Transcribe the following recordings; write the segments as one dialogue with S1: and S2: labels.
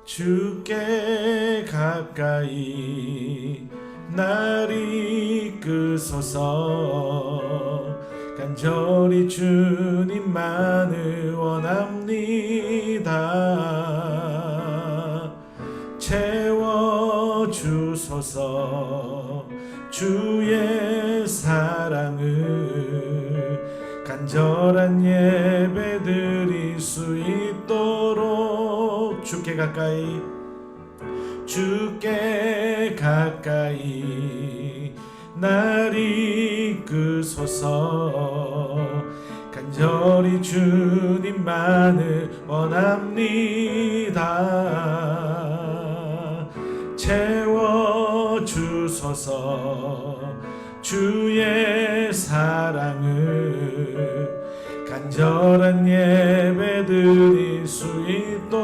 S1: 주께 가까이 날 이끄소서. 간절히 주님만을 원합니다. 채워주소서. 주의 사랑을 간절한 예배 드릴 수 있도록 주께 가까이 날 이끄소서. 간절히 주님만을 원합니다. 채워주소서. 주의 사랑을 간절한 예배 드릴 수 있도록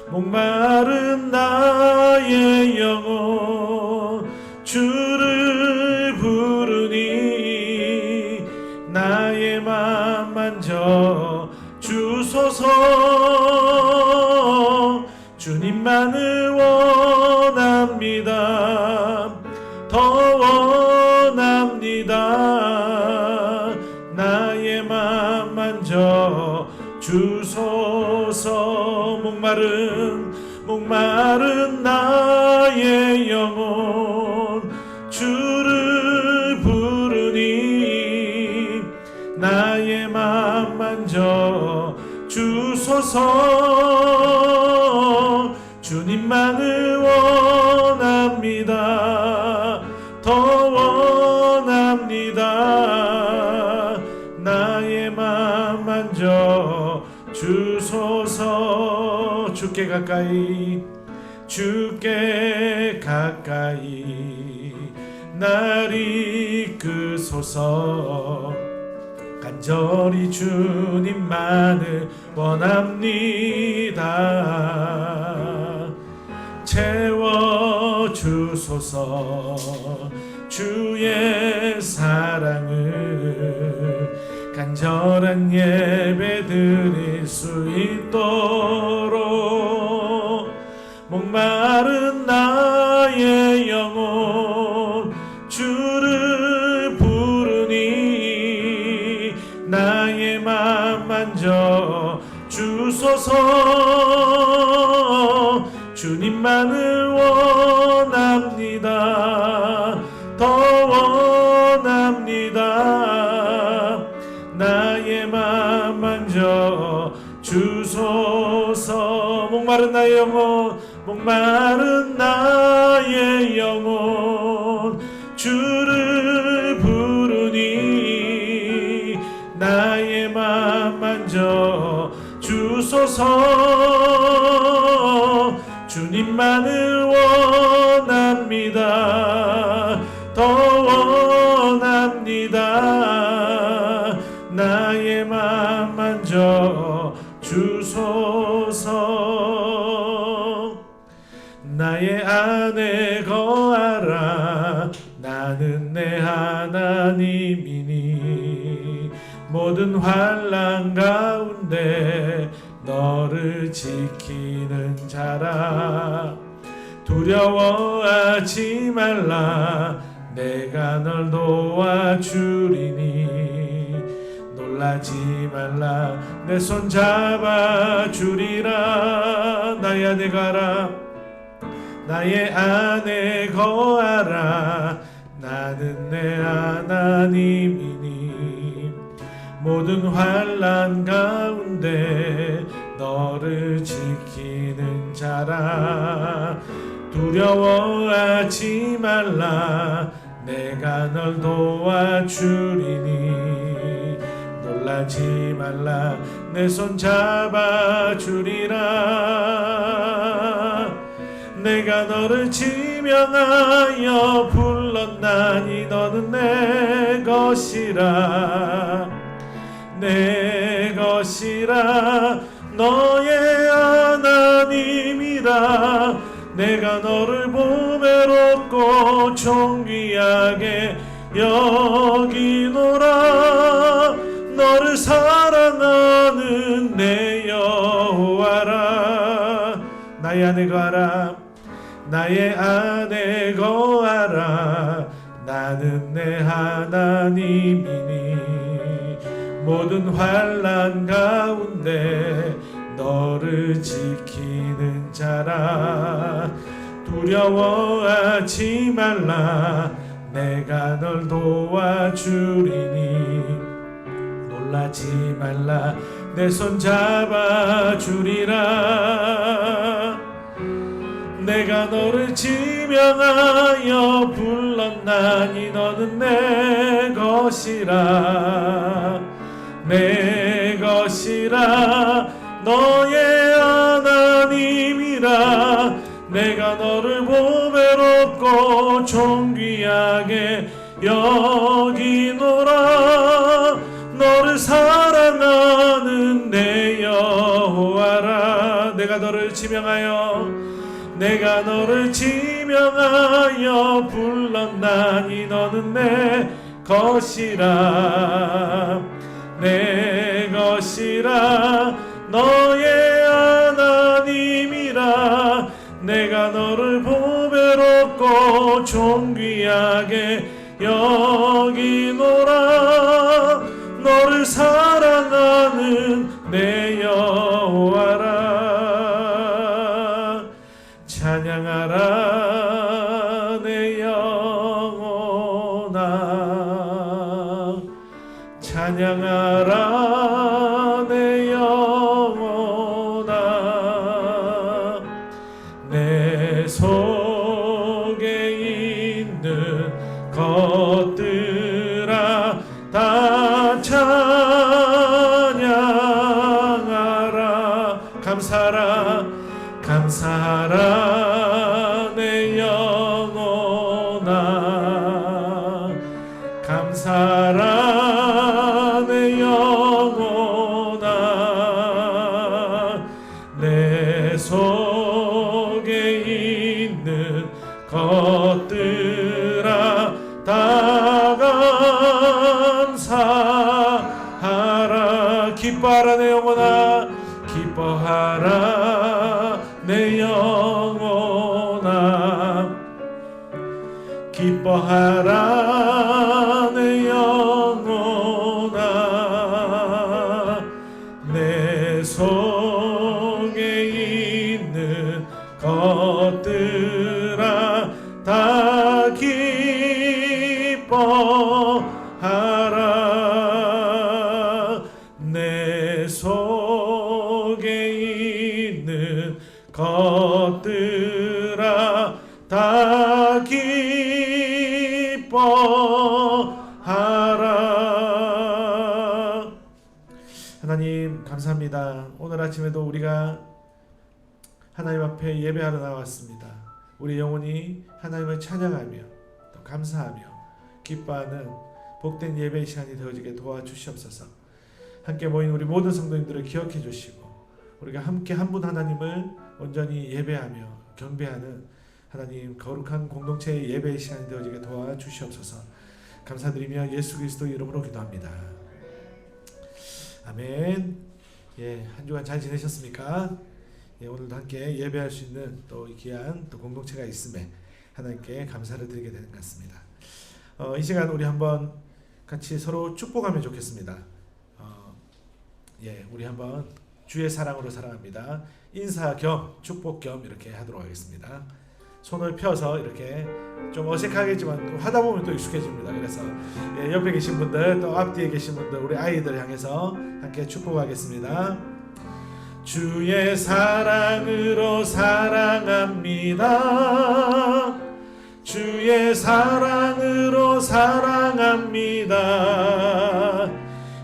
S1: 목마른 나의 영혼 주를 부르니 나의 맘 만져 주소서. 주님만을 원합니다. 더 원합니다. 나의 맘 만져 주소서. 목마른 나의 영혼 주를 부르니 나의 맘 만져 주소서. 주님만을 원합니다. 더 원합니다. 나의 맘 만져 주소서. 주께 가까이 날 이끄소서. 간절히 주님만을 원합니다. 채워주소서. 주의 사랑을 간절한 예배 드릴 수 있도록 목마른 나의 영혼 주를 부르니 나의 맘 만져 주소서. 주님만을 원합니다. 더 원합니다. 나의 맘 만져 주소서. 목마른 나의 영혼 주를 부르니 나의 맘 만져 주소서. 주님만을 원합니다. 더 원합니다. 나의 맘 만져 주소서. 나의 안에 거하라. 나는 내 하나님이니 모든 환난 가운데 너를 지키는 자라. 두려워하지 말라. 내가 널 도와주리니 놀라지 말라. 내 손 잡아주리라. 나의 안에 가라. 나의 안에 거하라. 나는 내 하나님이니 모든 환난 가운데 너를 지키는 자라. 두려워하지 말라. 내가 널 도와주리니 놀라지 말라. 내 손 잡아주리라. 내가 너를 지명하여 불렀나니 너는 내 것이라. 내 것이라. 너의 하나님이라. 내가 너를 보배롭고 존귀하게 여기노라. 너를 사랑하는 내 여호와 나의 안에 거하라 나의 안에 거하라 나는 내 하나님이니 모든 환난 가운데 너를 지키는 자라 두려워하지 말라 내가 널 도와주리니 놀라지 말라 내 손 잡아주리라 내가 너를 지명하여 불렀나니 너는 내 것이라 내 것이라 너의 하나님이라 내가 너를 보배롭고 존귀하게 여기노라 너를 사랑하는 내 여호와라 내가 너를 지명하여 불렀나니 너는 내 것이라 내 것이라 너의 하나님이라 내가 너를 보배롭고 존귀하게 여기노라 너를 사랑하는 내 여호와라 찬양하라 내 영혼아 찬양하라 내 영혼아 내 속에 있는 것들아 다 찬양하라 감사하라 내 영혼아 감사하라 내 영혼아 내 속에 있는 것들아 다 감사하라 기뻐하라 내 영혼아 기뻐하라 내 영혼아 기뻐하라 내 영혼아 내 속에 있는 것들아 다 기뻐하라 내 속에 있는 것들아 다 기뻐하라. 하나님 감사합니다. 오늘 아침에도 우리가 하나님 앞에 예배하러 나왔습니다. 우리 영혼이 하나님을 찬양하며 또 감사하며 기뻐하는 복된 예배의 시간이 되어지게 도와주시옵소서. 함께 모인 우리 모든 성도님들을 기억해 주시고 우리가 함께 한 분 하나님을 온전히 예배하며 경배하는 하나님 거룩한 공동체의 예배의 시간이 되어지게 도와주시옵소서. 감사드리며 예수 그리스도 이름으로 기도합니다. 아멘. 한 주간 잘 지내셨습니까? 오늘도 함께 예배할 수 있는 또 귀한 또 공동체가 있음에 하나님께 감사를 드리게 되는 것 같습니다. 이 시간 우리 한번 같이 서로 축복하면 좋겠습니다. 우리 한번 주의 사랑으로 사랑합니다. 인사 겸 축복 겸 이렇게 하도록 하겠습니다. 손을 펴서 이렇게 좀 어색하겠지만 하다 보면 또 익숙해집니다. 그래서 옆에 계신 분들 또 앞뒤에 계신 분들 우리 아이들 향해서 함께 축복하겠습니다. 주의 사랑으로 사랑합니다. 주의 사랑으로 사랑합니다.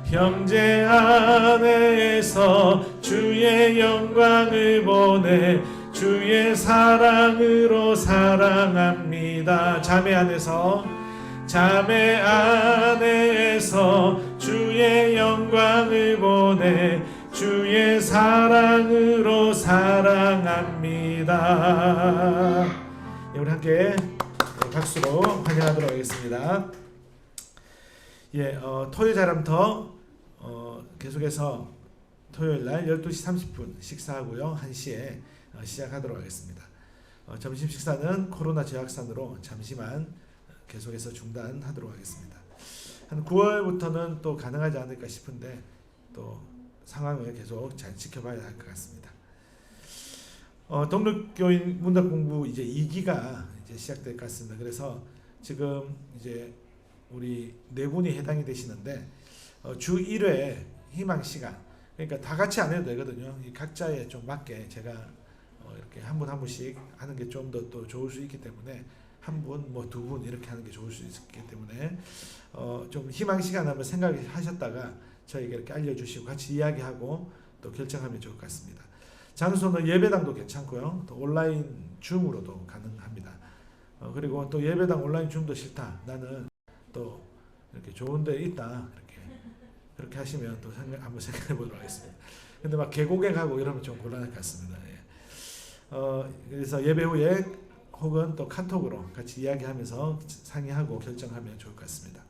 S1: 형제 안에서 주의 영광을 보내 주의 사랑으로 사랑합니다. 자매 안에서 주의 영광을 보내 주의 사랑으로 사랑합니다. 우리 함께 박수로 환영하도록 하겠습니다. 토요 자람터 계속해서 토요일날 12시 30분 식사하고요 1시에 시작하도록 하겠습니다. 점심 식사는 코로나 제약산으로 잠시만 계속해서 중단하도록 하겠습니다. 한 9월부터는 또 가능하지 않을까 싶은데 또 상황을 계속 잘 지켜봐야 할 것 같습니다. 동력교인 문답 공부 이제 2기가 이제 시작될 것 같습니다. 그래서 지금 이제 우리 네 분이 해당이 되시는데 주 1회 희망 시간, 그러니까 다 같이 안 해도 되거든요. 이 각자에 좀 맞게 제가 이렇게 한 분 한 분씩 하는 게 좀 더 또 좋을 수 있기 때문에 한 분, 뭐 두 분 이렇게 하는 게 좋을 수 있기 때문에 좀 희망 시간 한번 생각하셨다가 저에게 이렇게 알려주시고 같이 이야기하고 또 결정하면 좋을 것 같습니다. 장소는 예배당도 괜찮고요. 또 온라인 줌으로도 가능합니다. 그리고 또 예배당 온라인 줌도 싫다. 나는 또 이렇게 좋은 데 있다. 그렇게 하시면 또 한번 생각해 보도록 하겠습니다. 근데 막 개고객하고 이러면 좀 곤란할 것 같습니다. 그래서 예배 후에 혹은 또 카톡으로 같이 이야기하면서 상의하고 결정하면 좋을 것 같습니다.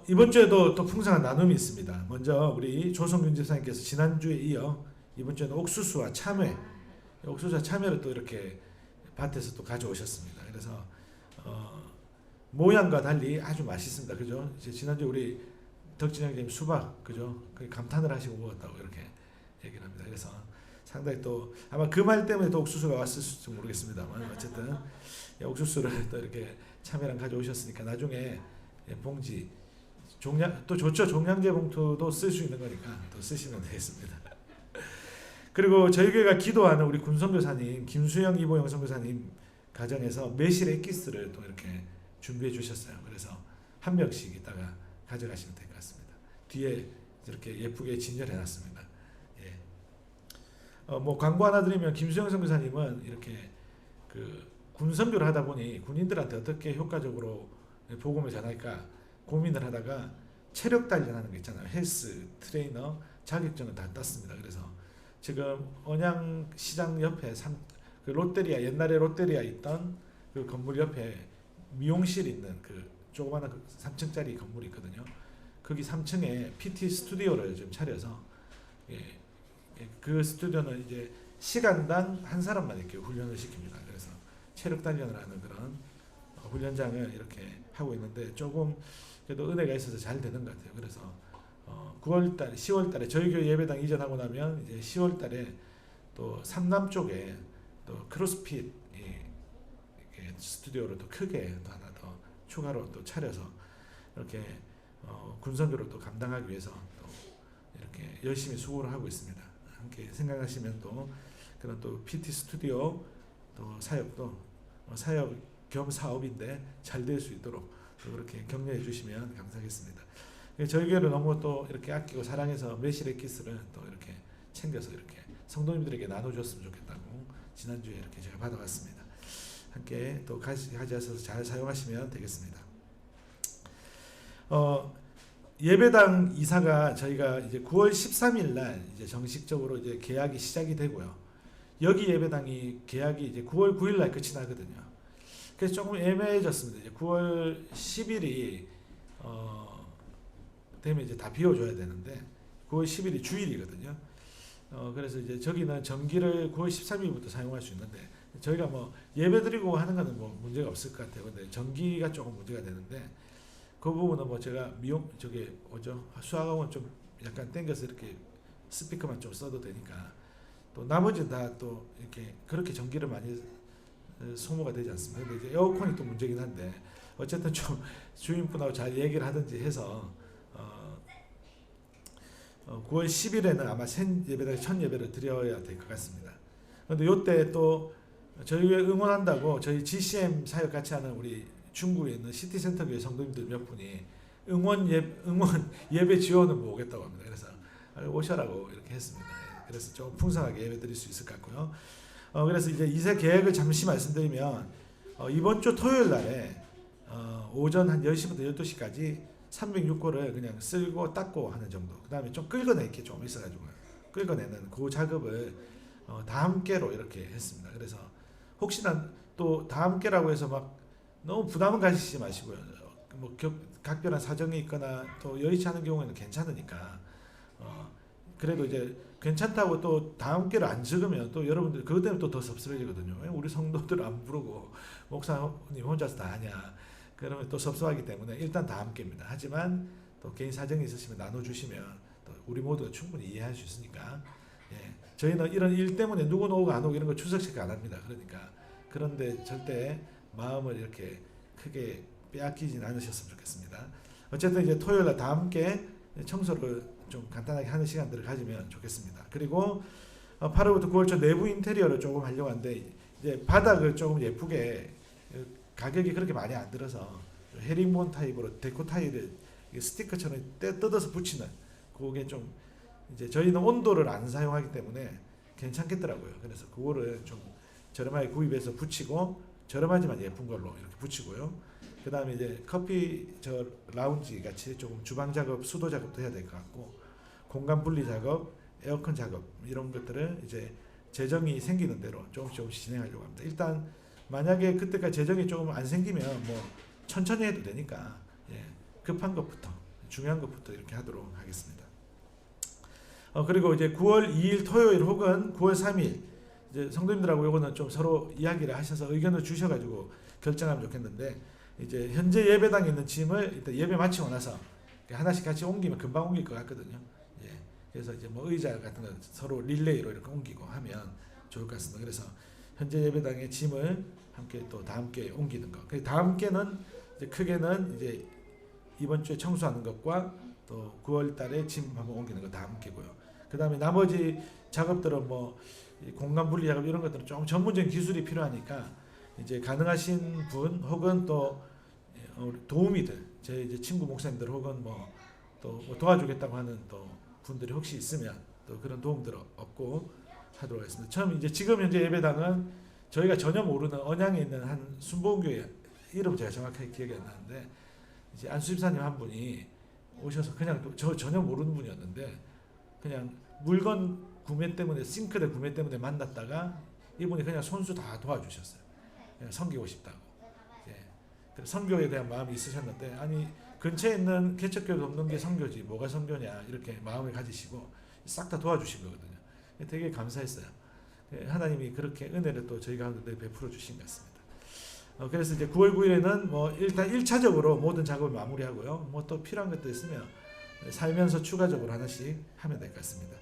S1: 이번 주에도 또 풍성한 나눔이 있습니다. 먼저 우리 조성균 집사님께서 지난주에 이어 이번 주에는 옥수수와 참외를 또 이렇게 밭에서 또 가져오셨습니다. 그래서 모양과 달리 아주 맛있습니다. 그죠? 이제 지난주 우리 덕진 형님 수박, 그죠? 감탄을 하시고 먹었다고 이렇게 얘기를 합니다. 그래서 상당히 또 아마 그 말 때문에 또 옥수수가 왔을지 모르겠습니다만 어쨌든 옥수수를 또 이렇게 참외랑 가져오셨으니까 나중에 봉지 종량 또 좋죠. 종량제 봉투도 쓸 수 있는 거니까 또 쓰시면 되겠습니다. 그리고 저희 교회가 기도하는 우리 군선교사님 김수영 이보영 선교사님 가정에서 매실 엑기스를 또 이렇게 준비해 주셨어요. 그래서 한 명씩 이따가 가져가시면 될 것 같습니다. 뒤에 이렇게 예쁘게 진열해 놨습니다. 뭐 광고 하나 드리면 김수영 선교사님은 이렇게 그 군선교를 하다 보니 군인들한테 어떻게 효과적으로 복음을 전할까 고민을 하다가 체력 단련하는 거 있잖아요. 헬스 트레이너 자격증을 다 땄습니다. 그래서 지금 언양시장 옆에 그 롯데리아 옛날에 롯데리아 있던 그 건물 옆에 미용실 있는 그 조그마한 그 3층짜리 건물이 있거든요. 거기 3층에 PT 스튜디오를 좀 차려서 그 스튜디오는 이제 시간당 한 사람만 이렇게 훈련을 시킵니다. 그래서 체력 단련을 하는 그런 훈련장을 이렇게 하고 있는데 조금 그래도 은혜가 있어서 잘 되는 것 같아요. 그래서 9월달, 10월달에 저희 교회 예배당 이전하고 나면 이제 10월달에 또 삼남 쪽에 또 크로스핏 스튜디오를 또 크게 또 하나 더 추가로 또 차려서 이렇게 군선교를 또 감당하기 위해서 또 이렇게 열심히 수고를 하고 있습니다. 함께 생각하시면 또 그런 또 PT 스튜디오 또 사역도 사역 겸 사업인데 잘 될 수 있도록 또 그렇게 격려해 주시면 감사하겠습니다. 저희 교회를 너무 또 이렇게 아끼고 사랑해서 매실의 키스를 또 이렇게 챙겨서 이렇게 성도님들에게 나눠줬으면 좋겠다고 지난주에 이렇게 제가 받아왔습니다. 함께 또 가져와서 잘 사용하시면 되겠습니다. 예배당 이사가 저희가 이제 9월 13일 날 이제 정식적으로 이제 계약이 시작이 되고요. 여기 예배당이 계약이 이제 9월 9일 날 끝이 나거든요. 그래서 조금 애매해졌습니다. 이제 9월 10일이 되면 이제 다 비워줘야 되는데 9월 10일이 주일이거든요. 그래서 이제 저기는 전기를 9월 13일부터 사용할 수 있는데 저희가 뭐 예배드리고 하는 거는 뭐 문제가 없을 것 같아요. 근데 전기가 조금 문제가 되는데 그 부분은 뭐 제가 수학학원 좀 약간 땡겨서 이렇게 스피커만 좀 써도 되니까 또 나머지는 다 또 이렇게 그렇게 전기를 많이 소모가 되지 않습니다. 근데 이제 에어컨이 또 문제긴 한데 어쨌든 좀 주인분하고 잘 얘기를 하든지 해서 9월 10일에는 아마 예배당 첫 예배를 드려야 될 것 같습니다. 그런데 이때 또 저희 응원한다고 저희 GCM 사역 같이 하는 우리 중구에 있는 시티센터 교회 성도님들 몇 분이 응원 예배 지원을 모으겠다고 합니다. 그래서 오셔라고 이렇게 했습니다. 그래서 좀 풍성하게 예배 드릴 수 있을 것 같고요. 그래서 이제 이세 계획을 잠시 말씀드리면 이번 주 토요일 날에 오전 한 10시부터 12시까지 306호를 그냥 쓸고 닦고 하는 정도. 그 다음에 좀 긁어내기 좀 있어가지고 긁어내는 그 작업을 다 함께로 이렇게 했습니다. 그래서 혹시나 또 다 함께라고 해서 막 너무 부담은 가지시지 마시고요. 뭐 각별한 사정이 있거나 또 여의치 않은 경우에는 괜찮으니까 그래도 이제 괜찮다고 또 다음 개를 안 적으면 또 여러분들 그것 때문에 또 더 섭섭해지거든요. 왜 우리 성도들 안 부르고 목사님 혼자서 다 하냐. 그러면 또 섭섭하기 때문에 일단 다음 개입니다. 하지만 또 개인 사정이 있으시면 나눠주시면 또 우리 모두가 충분히 이해할 수 있으니까. 예. 저희는 이런 일 때문에 누구 오고 안 오고 이런 거 출석체크 안 합니다. 그러니까 그런데 절대 마음을 이렇게 크게 빼앗기진 않으셨으면 좋겠습니다. 어쨌든 이제 토요일날 다 함께 청소를 좀 간단하게 하는 시간들을 가지면 좋겠습니다. 그리고 8월부터 9월 초 내부 인테리어를 조금 하려고 하는데 이제 바닥을 조금 예쁘게 가격이 그렇게 많이 안 들어서 헤링본 타입으로 데코 타일을 스티커처럼 뜯어서 붙이는 그게 좀 이제 저희는 온도를 안 사용하기 때문에 괜찮겠더라고요. 그래서 그거를 좀 저렴하게 구입해서 붙이고 저렴하지만 예쁜 걸로 이렇게 붙이고요. 그 다음에 이제 커피 라운지 같이 조금 주방 작업, 수도 작업도 해야 될 것 같고 공간 분리 작업, 에어컨 작업 이런 것들을 이제 재정이 생기는 대로 조금씩 진행하려고 합니다. 일단 만약에 그때까지 재정이 조금 안 생기면 뭐 천천히 해도 되니까 급한 것부터 중요한 것부터 이렇게 하도록 하겠습니다. 그리고 이제 9월 2일 토요일 혹은 9월 3일 이제 성도님들하고 요거는 좀 서로 이야기를 하셔서 의견을 주셔가지고 결정하면 좋겠는데 이제 현재 예배당에 있는 짐을 일단 예배 마치고 나서 하나씩 같이 옮기면 금방 옮길 것 같거든요. 예. 그래서 이제 뭐 의자 같은 거 서로 릴레이로 이렇게 옮기고 하면 좋을 것 같습니다. 그래서 현재 예배당의 짐을 함께 또 다 함께 옮기는 것. 다 함께는 이제 크게는 이제 이번 주에 청소하는 것과 또 9월 달에 짐 한번 옮기는 거 다 함께고요. 그 다음에 나머지 작업들은 뭐 공간 분리 작업 이런 것들은 좀 전문적인 기술이 필요하니까 이제 가능하신 분 혹은 또 도우미들 제 이제 친구 목사님들 혹은 또 도와주겠다고 하는 또 분들이 혹시 있으면 또 그런 도움들을 얻고 하도록 하겠습니다. 처음 이제 지금 현재 예배당은 저희가 전혀 모르는 언양에 있는 한 순복음교회 이름 제가 정확하게 기억이 안 나는데 이제 안수집사님 한 분이 오셔서 그냥 저 전혀 모르는 분이었는데 그냥 물건 구매 때문에 싱크대 구매 때문에 만났다가 이분이 그냥 손수 다 도와주셨어요. 섬기고 싶다고. 예. 선교에 대한 마음이 있으셨는데 아니 근처에 있는 개척교회도 없는 게 선교지 뭐가 선교냐 이렇게 마음을 가지시고 싹 다 도와주신 거거든요. 되게 감사했어요. 하나님이 그렇게 은혜를 또 저희 가운데 베풀어 주신 것 같습니다. 그래서 이제 9월 9일에는 뭐 일단 1차적으로 모든 작업을 마무리하고요. 뭐 또 필요한 것도 있으면 살면서 추가적으로 하나씩 하면 될 것 같습니다.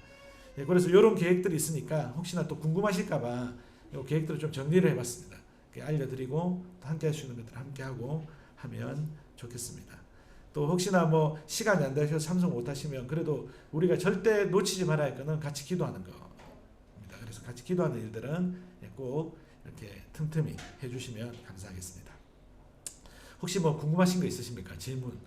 S1: 예, 그래서 이런 계획들이 있으니까 혹시나 또 궁금하실까봐 이 계획들을 좀 정리를 해봤습니다. 알려드리고 또 함께 할 수 있는 것들을 함께 하고 하면 좋겠습니다. 또 혹시나 뭐 시간이 안 되셔서 참석 못 하시면 그래도 우리가 절대 놓치지 말아야 할 거는 같이 기도하는 겁니다. 그래서 같이 기도하는 일들은 꼭 이렇게 틈틈이 해주시면 감사하겠습니다. 혹시 뭐 궁금하신 거 있으십니까? 질문.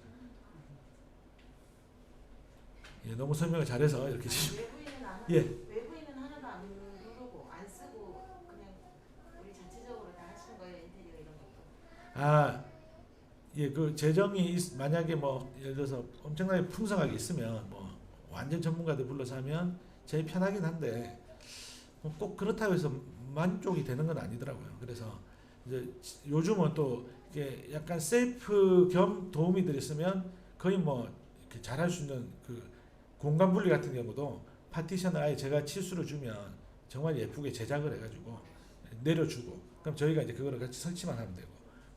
S1: 예, 너무 설명을 잘해서 이렇게
S2: 외부인은 안
S1: 예.
S2: 외부인은 하나도 안 누르고 안 쓰고 그냥 우리 자체적으로 다 하시는 거예요, 인테리어 이런 것도.
S1: 예, 그 재정이 만약에 뭐 예를 들어서 엄청나게 풍성하게 있으면 뭐 완전 전문가들 불러서 하면 제일 편하긴 한데 꼭 그렇다고 해서 만족이 되는 건 아니더라고요. 그래서 이제 요즘은 또 이게 약간 셀프 겸 도우미들이 있으면 거의 뭐 이렇게 잘할 수 있는 그 공간 분리 같은 경우도 파티션을 아예 제가 치수를 주면 정말 예쁘게 제작을 해가지고 내려주고 그럼 저희가 이제 그거를 같이 설치만 하면 되고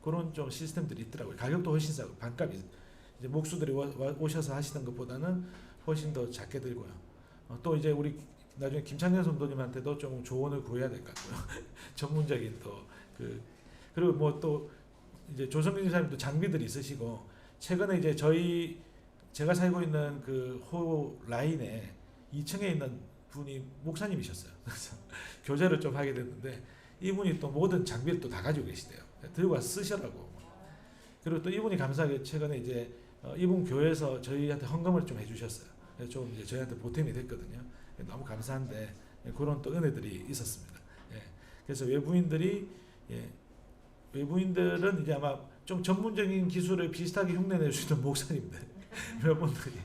S1: 그런 좀 시스템들이 있더라고요. 가격도 훨씬 싸고 반값이 이제 목수들이 오셔서 하시는 것보다는 훨씬 더 작게 들고요. 또 이제 우리 나중에 김창현 성도님한테도 좀 조언을 구해야 될 것 같고요. 전문적인 또 그리고 뭐 또 이제 조성민 사님도 장비들이 있으시고 최근에 이제 제가 살고 있는 그 호 라인에 2층에 있는 분이 목사님이셨어요. 그래서 교제를 좀 하게 됐는데 이분이 또 모든 장비를 또 다 가지고 계시대요. 들고 와서 쓰시라고. 그리고 또 이분이 감사하게 최근에 이제 이분 교회에서 저희한테 헌금을 좀 해주셨어요. 그래서 좀 이제 저희한테 보탬이 됐거든요. 너무 감사한데 그런 또 은혜들이 있었습니다. 예. 그래서 외부인들은 이제 아마 좀 전문적인 기술을 비슷하게 흉내낼 수 있는 목사님들 몇 분들이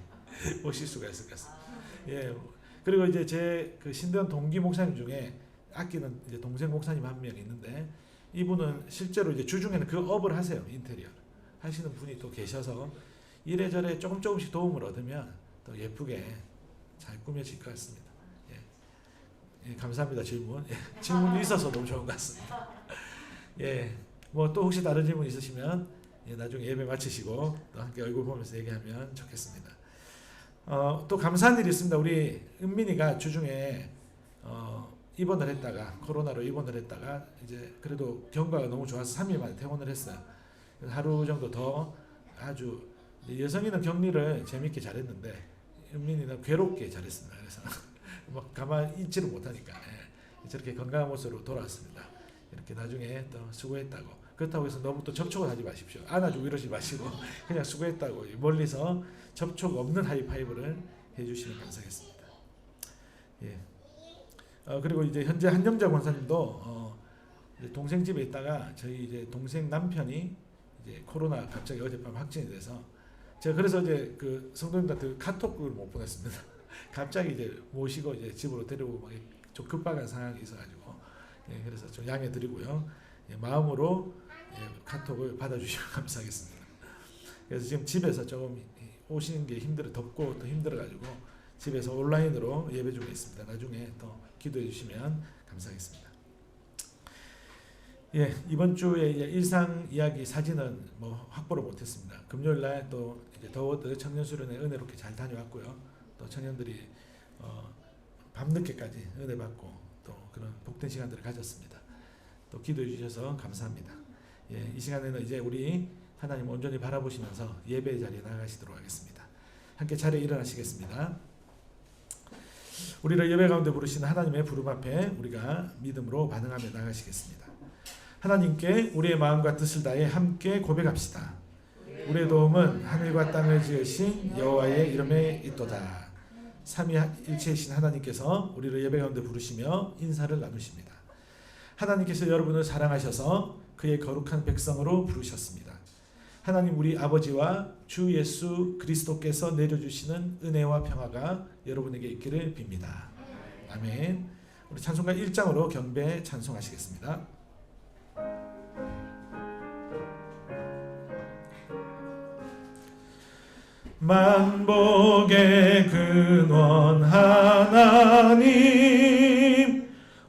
S1: 오실 수가 있을 것 같습니다. 예. 그리고 이제 제 그 신대원 동기 목사님 중에 아끼는 이제 동생 목사님 한 명 있는데 이분은 실제로 이제 주중에는 그 업을 하세요. 인테리어 하시는 분이 또 계셔서 이래저래 조금씩 도움을 얻으면 또 예쁘게 잘 꾸며질 것 같습니다. 예, 감사합니다. 질문. 질문이 있어서 너무 좋은 것 같습니다. 뭐 또 혹시 다른 질문 있으시면 나중에 예배 마치시고 또 함께 얼굴 보면서 얘기하면 좋겠습니다. 또 감사한 일이 있습니다. 우리 은민이가 주중에 입원을 했다가 코로나로 입원을 했다가 이제 그래도 경과가 너무 좋아서 3일 만에 퇴원을 했어요. 하루 정도 더 아주 여성이는 격리를 재밌게 잘했는데 은민이는 괴롭게 잘했습니다. 그래서 막 가만히 있지를 못하니까 저렇게 건강한 모습으로 돌아왔습니다. 이렇게 나중에 또 수고했다고. 그렇다고 해서 너무 또 접촉을 하지 마십시오. 안아주고 이러지 마시고 그냥 수고했다고 멀리서 접촉 없는 하이파이브를 해주시면 감사하겠습니다. 그리고 이제 현재 한영자 권사님도 이제 동생 집에 있다가 저희 이제 동생 남편이 이제 코로나 갑자기 어젯밤 확진이 돼서 제가 그래서 이제 그 성도님들한테 카톡을 못 보냈습니다. 갑자기 이제 모시고 이제 집으로 데리고 막 좀 급박한 상황이 있어가지고 그래서 좀 양해 드리고요. 마음으로 카톡을 받아주시면 감사하겠습니다. 그래서 지금 집에서 조금 오시는 게 덥고 또 힘들어가지고 집에서 온라인으로 예배 중에 있습니다. 나중에 또 기도해 주시면 감사하겠습니다. 이번 주에 일상 이야기 사진은 뭐 확보를 못했습니다. 금요일 날 또 이제 더워드 청년 수련회 은혜롭게 잘 다녀왔고요. 또 청년들이 밤늦게까지 은혜 받고 또 그런 복된 시간들을 가졌습니다. 또 기도해 주셔서 감사합니다. 이 시간에는 이제 우리 하나님 온전히 바라보시면서 예배의 자리에 나가시도록 하겠습니다. 함께 자리에 일어나시겠습니다. 우리를 예배 가운데 부르시는 하나님의 부름 앞에 우리가 믿음으로 반응하며 나가시겠습니다. 하나님께 우리의 마음과 뜻을 다해 함께 고백합시다. 우리의 도움은 하늘과 땅을 지으신 여호와의 이름에 있도다. 삼위일체이신 하나님께서 우리를 예배 가운데 부르시며 인사를 나누십니다. 하나님께서 여러분을 사랑하셔서 그의 거룩한 백성으로 부르셨습니다. 하나님 우리 아버지와 주 예수 그리스도께서 내려주시는 은혜와 평화가 여러분에게 있기를 빕니다. 아멘. 우리 찬송가 1장으로 경배 찬송하시겠습니다. 만복의 근원 하나님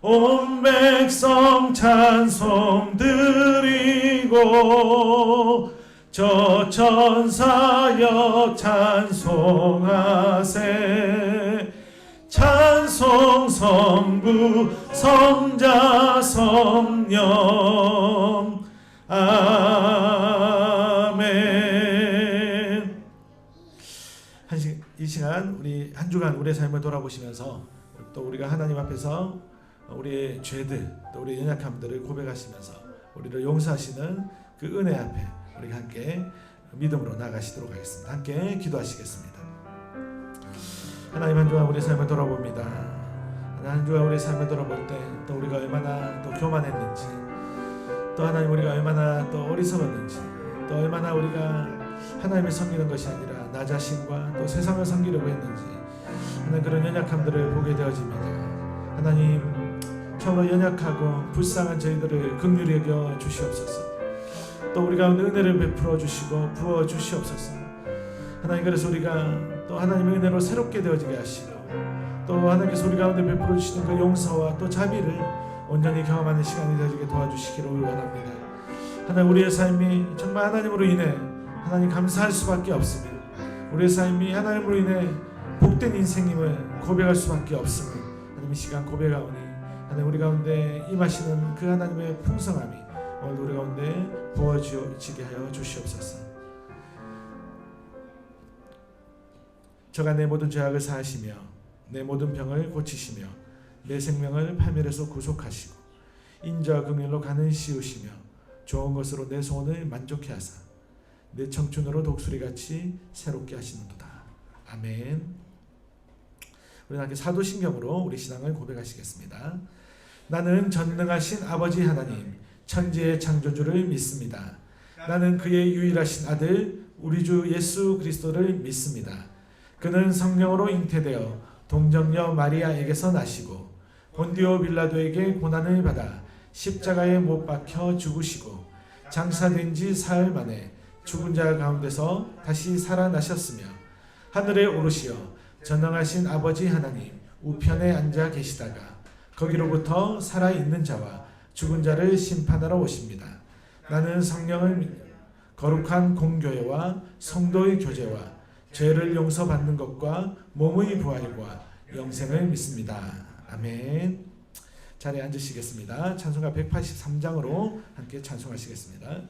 S1: 온 백성 찬송 드리고 저 천사여 찬송하세 찬송 성부 성자 성령 아멘. 이 시간 우리 한 주간 우리의 삶을 돌아보시면서 또 우리가 하나님 앞에서 우리의 죄들 또 우리의 연약함들을 고백하시면서 우리를 용서하시는 그 은혜 앞에 우리가 함께 믿음으로 나가시도록 하겠습니다. 함께 기도하시겠습니다. 하나님 한 주간 우리의 삶을 돌아봅니다. 한 주간 우리의 삶을 돌아볼 때 또 우리가 얼마나 또 교만했는지 또 하나님 우리가 얼마나 또 어리석었는지 또 얼마나 우리가 하나님을 섬기는 것이 아니라 나 자신과 또 세상을 섬기려고 했는지 하나님 그런 연약함들을 보게 되어집니다. 하나님 처음으로 연약하고 불쌍한 저희들을 긍휼히 여겨 주시옵소서. 또 우리 가운데 은혜를 베풀어 주시고 부어 주시옵소서. 하나님 그래서 우리가 또 하나님의 은혜로 새롭게 되어지게 하시고 또 하나님께서 우리 가운데 베풀어 주시는 그 용서와 또 자비를 온전히 경험하는 시간이 되어지게 도와주시기를 원합니다. 하나님 우리의 삶이 정말 하나님으로 인해 하나님 감사할 수밖에 없습니다. 우리의 삶이 하나님으로 인해 복된 인생임을 고백할 수밖에 없습니다. 하나님 이 시간 고백하오니 하나님 우리 가운데 임하시는 그 하나님의 풍성함이 오늘 우리 가운데 부어지게 하여 주시옵소서. 저가 내 모든 죄악을 사하시며 내 모든 병을 고치시며 내 생명을 파멸에서 구속하시고 인자와 긍휼로 가는 씌우시며 좋은 것으로 내 소원을 만족해 하사 내 청춘으로 독수리같이 새롭게 하시는도다. 아멘. 우리 함께 사도신경으로 우리 신앙을 고백하시겠습니다. 나는 전능하신 아버지 하나님 천지의 창조주를 믿습니다. 나는 그의 유일하신 아들 우리 주 예수 그리스도를 믿습니다. 그는 성령으로 잉태되어 동정녀 마리아에게서 나시고 본디오 빌라도에게 고난을 받아 십자가에 못 박혀 죽으시고 장사된 지 사흘 만에 죽은 자 가운데서 다시 살아나셨으며 하늘에 오르시어 전능하신 아버지 하나님 우편에 앉아 계시다가 거기로부터 살아있는 자와 죽은 자를 심판하러 오십니다. 나는 성령을 믿는 거룩한 공교회와 성도의 교제와 죄를 용서받는 것과 몸의 부활과 영생을 믿습니다. 아멘. 자리에 앉으시겠습니다. 찬송가 183장으로 함께 찬송하시겠습니다.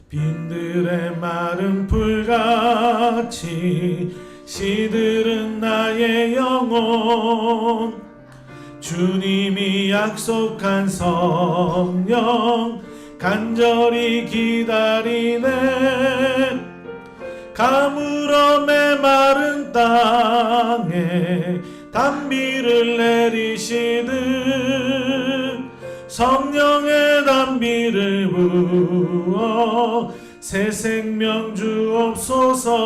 S1: 빈들의 마른 풀같이 시들은 나의 영혼 주님이 약속한 성령 간절히 기다리네 가물어 메마른 땅에 단비를 내리시듯 성령의 단비를 부어 새 생명 주옵소서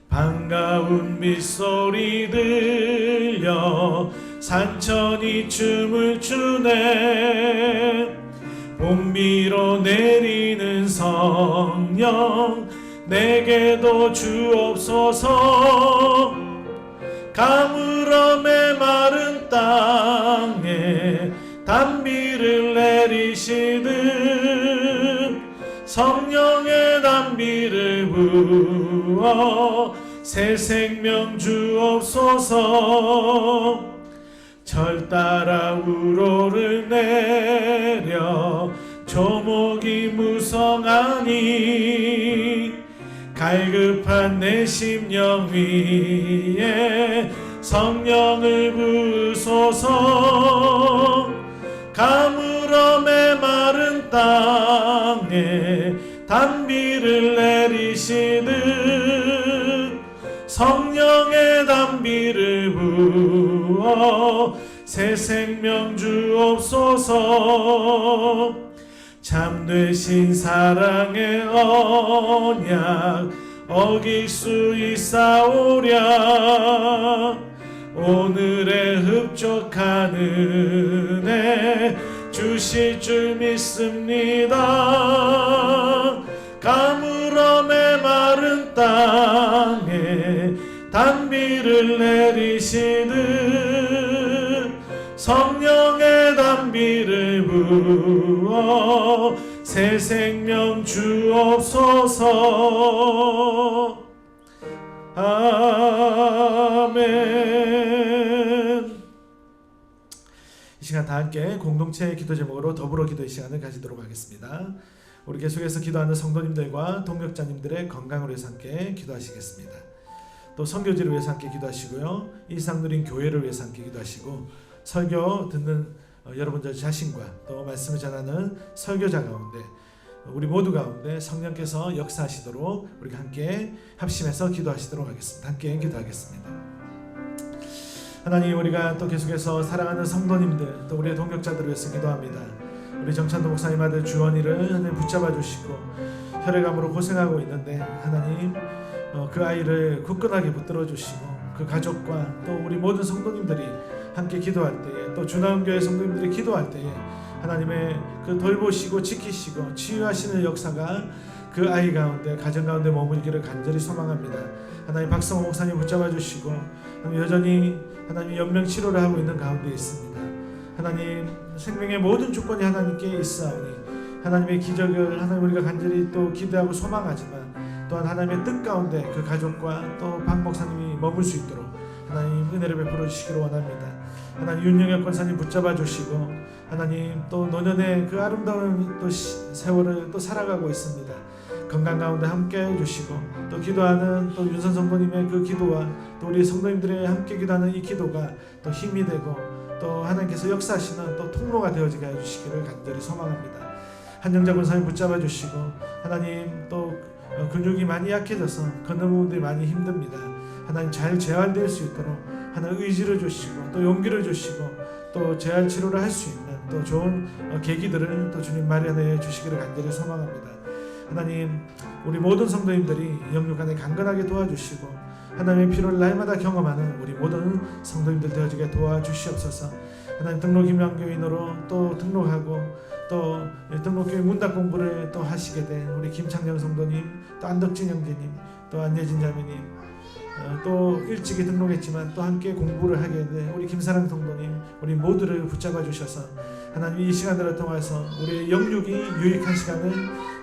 S1: 반가운 빗소리 들려 산천이 춤을 추네 봄비로 내리는 성령 내게도 주옵소서 가물어 메마른 땅에 단비를 내리시듯 성령의 단비를 부어 새 생명 주옵소서 절 따라 우로를 내려 조목이 무성하니 갈급한 내 심령 위에 성령을 부으소서 가물어 메마른 땅에 단비를 내리시듯 성령의 단비를 부어 새 생명 주옵소서 참되신 사랑의 언약 어길 수 있사오랴 오늘의 흡족한 은혜 주실 줄 믿습니다 가물어 메마른 땅에 단비를 내리시듯 성령의 단비를 부어 새 생명 주옵소서 아멘. 이 시간 다 함께 공동체 기도 제목으로 더불어 기도의 시간을 가지도록 하겠습니다. 우리 계속해서 기도하는 성도님들과 동역자님들의 건강을 위해서 함께 기도하시겠습니다. 또 선교지를 위해서 함께 기도하시고요. 일상 누린 교회를 위해서 함께 기도하시고 설교 듣는 여러분들 자신과 또 말씀을 전하는 설교자 가운데 우리 모두 가운데 성령께서 역사하시도록 우리가 함께 합심해서 기도하시도록 하겠습니다. 함께 기도하겠습니다. 하나님 우리가 또 계속해서 사랑하는 성도님들 또 우리의 동역자들을 위해서 기도합니다. 우리 정찬도 목사님 아들 주원이를 하나님 붙잡아 주시고 혈액암으로 고생하고 있는데 하나님 그 아이를 굳건하게 붙들어 주시고 그 가족과 또 우리 모든 성도님들이 함께 기도할 때에 또 주나은교회 성도님들이 기도할 때에 하나님의 그 돌보시고 지키시고 치유하시는 역사가 그 아이 가운데 가정 가운데 머물기를 간절히 소망합니다. 하나님 박성호 목사님 붙잡아 주시고 하나님 여전히 하나님 연명 치료를 하고 있는 가운데 있습니다. 하나님 생명의 모든 조건이 하나님께 있사오니 하나님의 기적을 하나님 우리가 간절히 또 기대하고 소망하지만 또한 하나님의 뜻 가운데 그 가족과 또 박 목사님이 머물 수 있도록 하나님 은혜를 베풀어 주시기를 원합니다. 하나님 윤영혁 권사님 붙잡아 주시고 하나님 또 노년의 그 아름다운 또 세월을 또 살아가고 있습니다. 건강 가운데 함께 해주시고 또 기도하는 또 윤선 성도님의 그 기도와 또 우리 성도님들의 함께 기도하는 이 기도가 또 힘이 되고 또 하나님께서 역사하시는 또 통로가 되어지게 해주시기를 간절히 소망합니다. 한영자 권사님 붙잡아 주시고 하나님 또 근육이 많이 약해져서 걷는 부분들이 많이 힘듭니다. 하나님 잘 재활될 수 있도록 하나님 의지를 주시고 또 용기를 주시고 또 재활 치료를 할 수 있는 또 좋은 계기들을 또 주님 마련해 주시기를 간절히 소망합니다. 하나님 우리 모든 성도님들이 영육 안에 강건하게 도와주시고 하나님의 필요를 날마다 경험하는 우리 모든 성도님들 되어지게 도와주시옵소서. 하나님 등록 희망교인으로 또 등록하고 또 등록교회 문답 공부를 또 하시게 된 우리 김창영 성도님, 또 안덕진 형제님, 또 안예진 자매님, 또 일찍이 등록했지만 또 함께 공부를 하게 된 우리 김사랑 성도님, 우리 모두를 붙잡아 주셔서 하나님 이 시간들을 통해서 우리의 영육이 유익한 시간을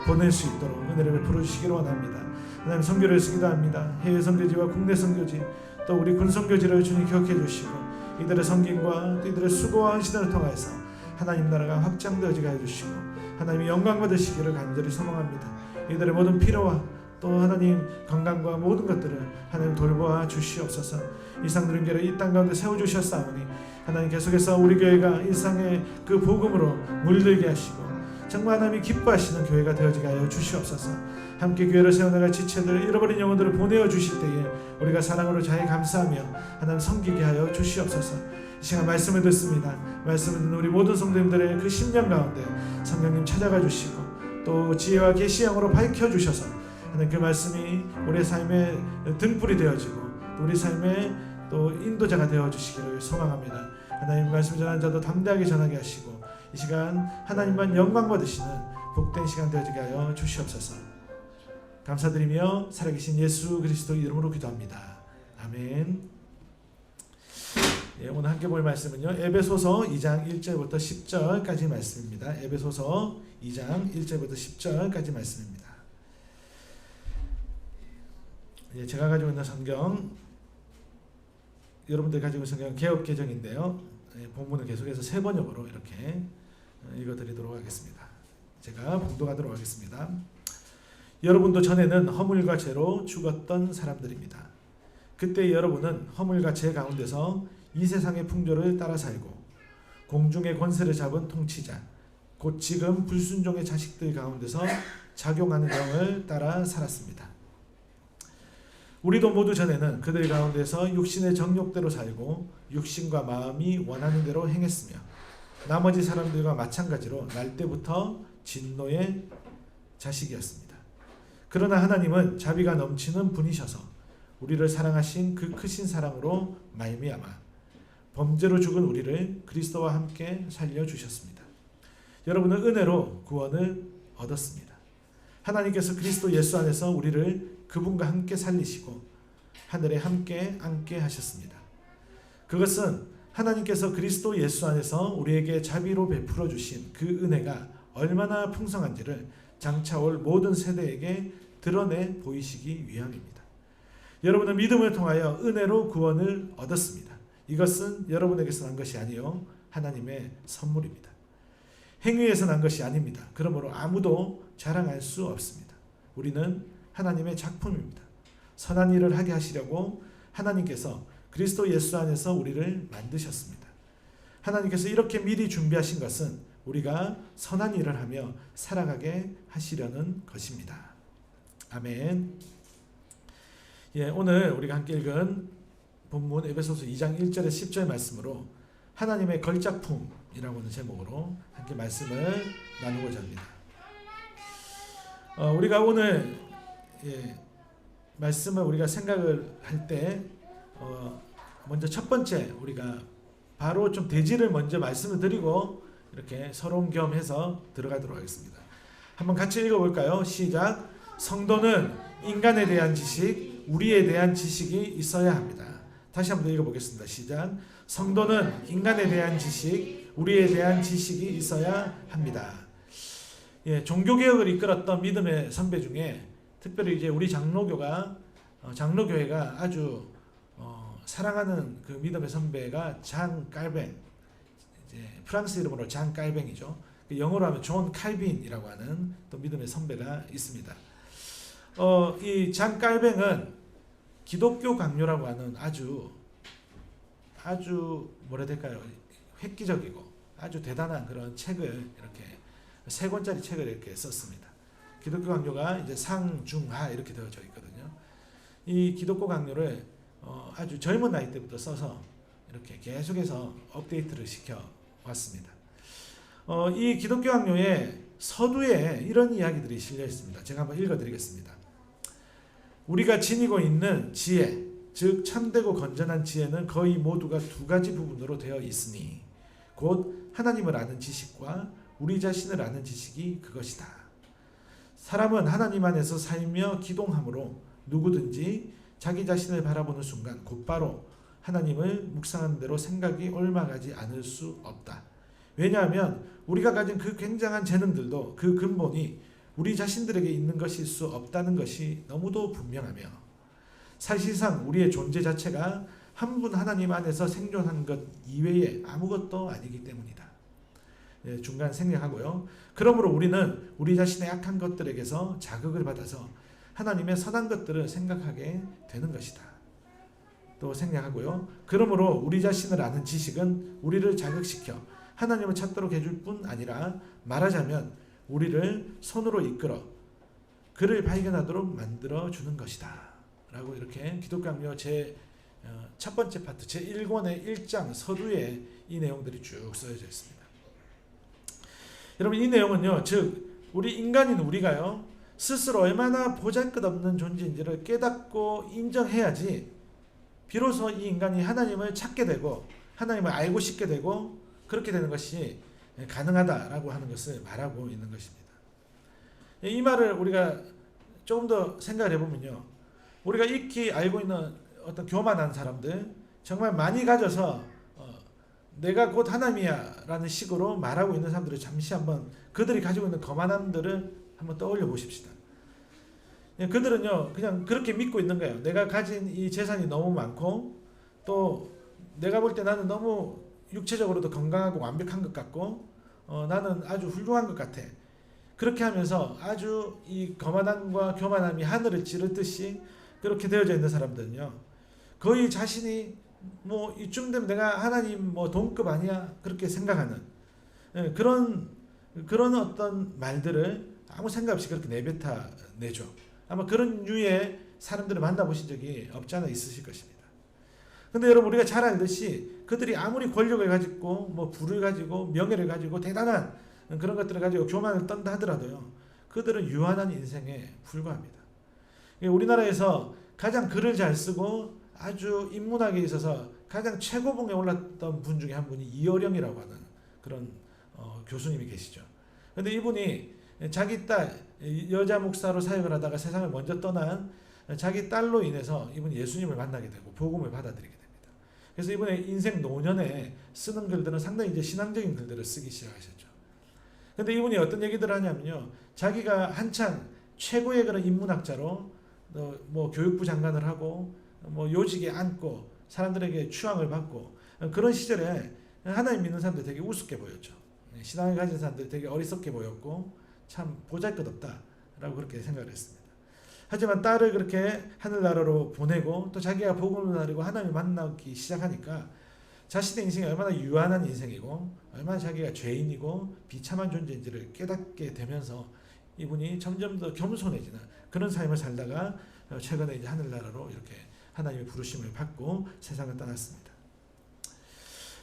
S1: 보낼 수 있도록 은혜를 베풀어 주시기를 원합니다. 하나님 선교를 위해서 기도합니다. 해외 선교지와 국내 선교지 또 우리 군 선교지를 주님 기억해 주시고 이들의 섬김과 또 이들의 수고와 헌신을 통해서 하나님 나라가 확장되어지게 해주시고 하나님이 영광 받으시기를 간절히 소망합니다. 이들의 모든 필요와 또 하나님 건강과 모든 것들을 하나님 돌보아 주시옵소서. 이상드림계를 이 땅 가운데 세워주셨사오니 하나님 계속해서 우리 교회가 일상의 그 복음으로 물들게 하시고 정말 하나님이 기뻐하시는 교회가 되어지게 하여 주시옵소서. 함께 교회를 세워나갈 지체들, 잃어버린 영혼들을 보내어 주실 때에 우리가 사랑으로 잘 감사하며 하나님 섬기게 하여 주시옵소서. 이 시간 말씀을 듣습니다. 말씀을 듣는 우리 모든 성도님들의 그 심령 가운데 성령님 찾아가 주시고 또 지혜와 계시형으로 밝혀주셔서 하나님 그 말씀이 우리의 삶의 등불이 되어지고 또 우리 삶의 또 인도자가 되어주시기를 소망합니다. 하나님 말씀 전하는 자도 담대하게 전하게 하시고 이 시간 하나님만 영광 받으시는 복된 시간 되어지게 하여 주시옵소서. 감사드리며 살아계신 예수 그리스도 이름으로 기도합니다. 아멘. 예, 오늘 함께 볼 말씀은요, 에베소서 2장 1절부터 10절까지 말씀입니다. 에베소서 2장 1절부터 10절까지 말씀입니다. 예, 제가 가지고 있는 성경, 여러분들 가지고 있는 성경 개역 개정인데요. 예, 본문을 계속해서 세 번역으로 이렇게 읽어드리도록 하겠습니다. 제가 봉독하도록 하겠습니다. 여러분도 전에는 허물과 죄로 죽었던 사람들입니다. 그때 여러분은 허물과 죄 가운데서 이 세상의 풍조를 따라 살고 공중의 권세를 잡은 통치자, 곧 지금 불순종의 자식들 가운데서 작용하는 영을 따라 살았습니다. 우리도 모두 전에는 그들 가운데서 육신의 정욕대로 살고 육신과 마음이 원하는 대로 행했으며 나머지 사람들과 마찬가지로 날 때부터 진노의 자식이었습니다. 그러나 하나님은 자비가 넘치는 분이셔서 우리를 사랑하신 그 크신 사랑으로 말미암아 범죄로 죽은 우리를 그리스도와 함께 살려주셨습니다. 여러분은 은혜로 구원을 얻었습니다. 하나님께서 그리스도 예수 안에서 우리를 그분과 함께 살리시고 하늘에 함께 앉게 하셨습니다. 그것은 하나님께서 그리스도 예수 안에서 우리에게 자비로 베풀어 주신 그 은혜가 얼마나 풍성한지를 장차 올 모든 세대에게 드러내 보이시기 위함입니다. 여러분은 믿음을 통하여 은혜로 구원을 얻었습니다. 이것은 여러분에게서 난 것이 아니요 하나님의 선물입니다. 행위에서 난 것이 아닙니다. 그러므로 아무도 자랑할 수 없습니다. 우리는 하나님의 작품입니다. 선한 일을 하게 하시려고 하나님께서 그리스도 예수 안에서 우리를 만드셨습니다. 하나님께서 이렇게 미리 준비하신 것은 우리가 선한 일을 하며 살아가게 하시려는 것입니다. 아멘. 예, 오늘 우리가 함께 읽은 본문 에베소서 2장 1절에 10절 말씀으로 하나님의 걸작품이라고 하는 제목으로 함께 말씀을 나누고자 합니다. 우리가 오늘 말씀을 우리가 생각을 할 때 먼저 첫 번째 우리가 바로 좀 대지를 먼저 말씀을 드리고 이렇게 서론 겸해서 들어가도록 하겠습니다. 한번 같이 읽어볼까요? 시작. 성도는 인간에 대한 지식, 우리에 대한 지식이 있어야 합니다. 다시 한번 읽어보겠습니다. 시작. 성도는 인간에 대한 지식, 우리에 대한 지식이 있어야 합니다. 예, 종교개혁을 이끌었던 믿음의 선배 중에 특별히 이제 우리 장로교회가 아주 사랑하는 그 믿음의 선배가 장 깔뱅, 이제 프랑스 이름으로 장 깔뱅이죠. 영어로 하면 존 칼빈이라고 하는 또 믿음의 선배가 있습니다. 이 장 깔뱅은 기독교 강요라고 하는 아주 뭐라 해야 될까요? 획기적이고 아주 대단한 그런 책을 이렇게 3권짜리 책을 이렇게 썼습니다. 기독교 강요가 이제 상중하 이렇게 되어져 있거든요. 이 기독교 강요를 아주 젊은 나이 때부터 써서 이렇게 계속해서 업데이트를 시켜 왔습니다. 이 기독교 강요의 서두에 이런 이야기들이 실려 있습니다. 제가 한번 읽어드리겠습니다. 우리가 지니고 있는 지혜, 즉 참되고 건전한 지혜는 거의 모두가 두 가지 부분으로 되어 있으니 곧 하나님을 아는 지식과 우리 자신을 아는 지식이 그것이다. 사람은 하나님 안에서 살며 기동함으로 누구든지 자기 자신을 바라보는 순간 곧바로 하나님을 묵상하는 대로 생각이 옮아가지 않을 수 없다. 왜냐하면 우리가 가진 그 굉장한 재능들도 그 근본이 우리 자신들에게 있는 것일 수 없다는 것이 너무도 분명하며 사실상 우리의 존재 자체가 한 분 하나님 안에서 생존하는 것 이외에 아무것도 아니기 때문이다. 중간 생략하고요. 그러므로 우리는 우리 자신의 악한 것들에게서 자극을 받아서 하나님의 선한 것들을 생각하게 되는 것이다. 또 생략하고요. 그러므로 우리 자신을 아는 지식은 우리를 자극시켜 하나님을 찾도록 해줄 뿐 아니라 말하자면 우리를 손으로 이끌어 그를 발견하도록 만들어주는 것이다. 라고 이렇게 기독강요 첫 번째 파트 제1권의 1장 서두에 이 내용들이 쭉 써져 있습니다. 여러분 이 내용은요. 즉 우리 인간인 우리가요. 스스로 얼마나 보잘것없는 존재인지를 깨닫고 인정해야지 비로소 이 인간이 하나님을 찾게 되고 하나님을 알고 싶게 되고 그렇게 되는 것이 가능하다라고 하는 것을 말하고 있는 것입니다. 이 말을 우리가 조금 더 생각을 해보면요. 우리가 익히 알고 있는 어떤 교만한 사람들 정말 많이 가져서 내가 곧 하나님이야 라는 식으로 말하고 있는 사람들을 잠시 한번 그들이 가지고 있는 거만함들을 한번 떠올려 보십시다. 그들은요 그냥 그렇게 믿고 있는 거예요. 내가 가진 이 재산이 너무 많고 또 내가 볼 때 나는 너무 육체적으로도 건강하고 완벽한 것 같고 나는 아주 훌륭한 것 같아. 그렇게 하면서 아주 이 거만함과 교만함이 하늘을 찌르듯이 그렇게 되어져 있는 사람들은요 거의 자신이 뭐 이쯤 되면 내가 하나님 뭐 동급 아니야 그렇게 생각하는 그런 어떤 말들을 아무 생각 없이 그렇게 내뱉어내죠. 아마 그런 류의 사람들을 만나보신 적이 없지 않아 있으실 것입니다. 근데 여러분 우리가 잘 알듯이 그들이 아무리 권력을 가지고 뭐 부를 가지고 명예를 가지고 대단한 그런 것들을 가지고 교만을 떤다 하더라도요 그들은 유한한 인생에 불과합니다. 우리나라에서 가장 글을 잘 쓰고 아주 인문학에 있어서 가장 최고봉에 올랐던 분 중에 한 분이 이어령이라고 하는 그런 교수님이 계시죠. 그런데 이분이 자기 딸 여자 목사로 사역을 하다가 세상을 먼저 떠난 자기 딸로 인해서 이분이 예수님을 만나게 되고 복음을 받아들이게 됩니다. 그래서 이분의 인생 노년에 쓰는 글들은 상당히 이제 신앙적인 글들을 쓰기 시작하셨죠. 그런데 이분이 어떤 얘기들을 하냐면요, 자기가 한창 최고의 그런 인문학자로 뭐 교육부 장관을 하고 뭐 요직에 앉고 사람들에게 추앙을 받고 그런 시절에 하나님 믿는 사람들 되게 우습게 보였죠. 신앙을 가진 사람들 되게 어리석게 보였고 참 보잘것없다라고 그렇게 생각을 했습니다. 하지만 딸을 그렇게 하늘나라로 보내고 또 자기가 복음을 가지고 하나님을 만나기 시작하니까 자신의 인생이 얼마나 유한한 인생이고 얼마나 자기가 죄인이고 비참한 존재인지를 깨닫게 되면서 이분이 점점 더 겸손해지는 그런 삶을 살다가 최근에 이제 하늘나라로 이렇게 하나님의 부르심을 받고 세상을 떠났습니다.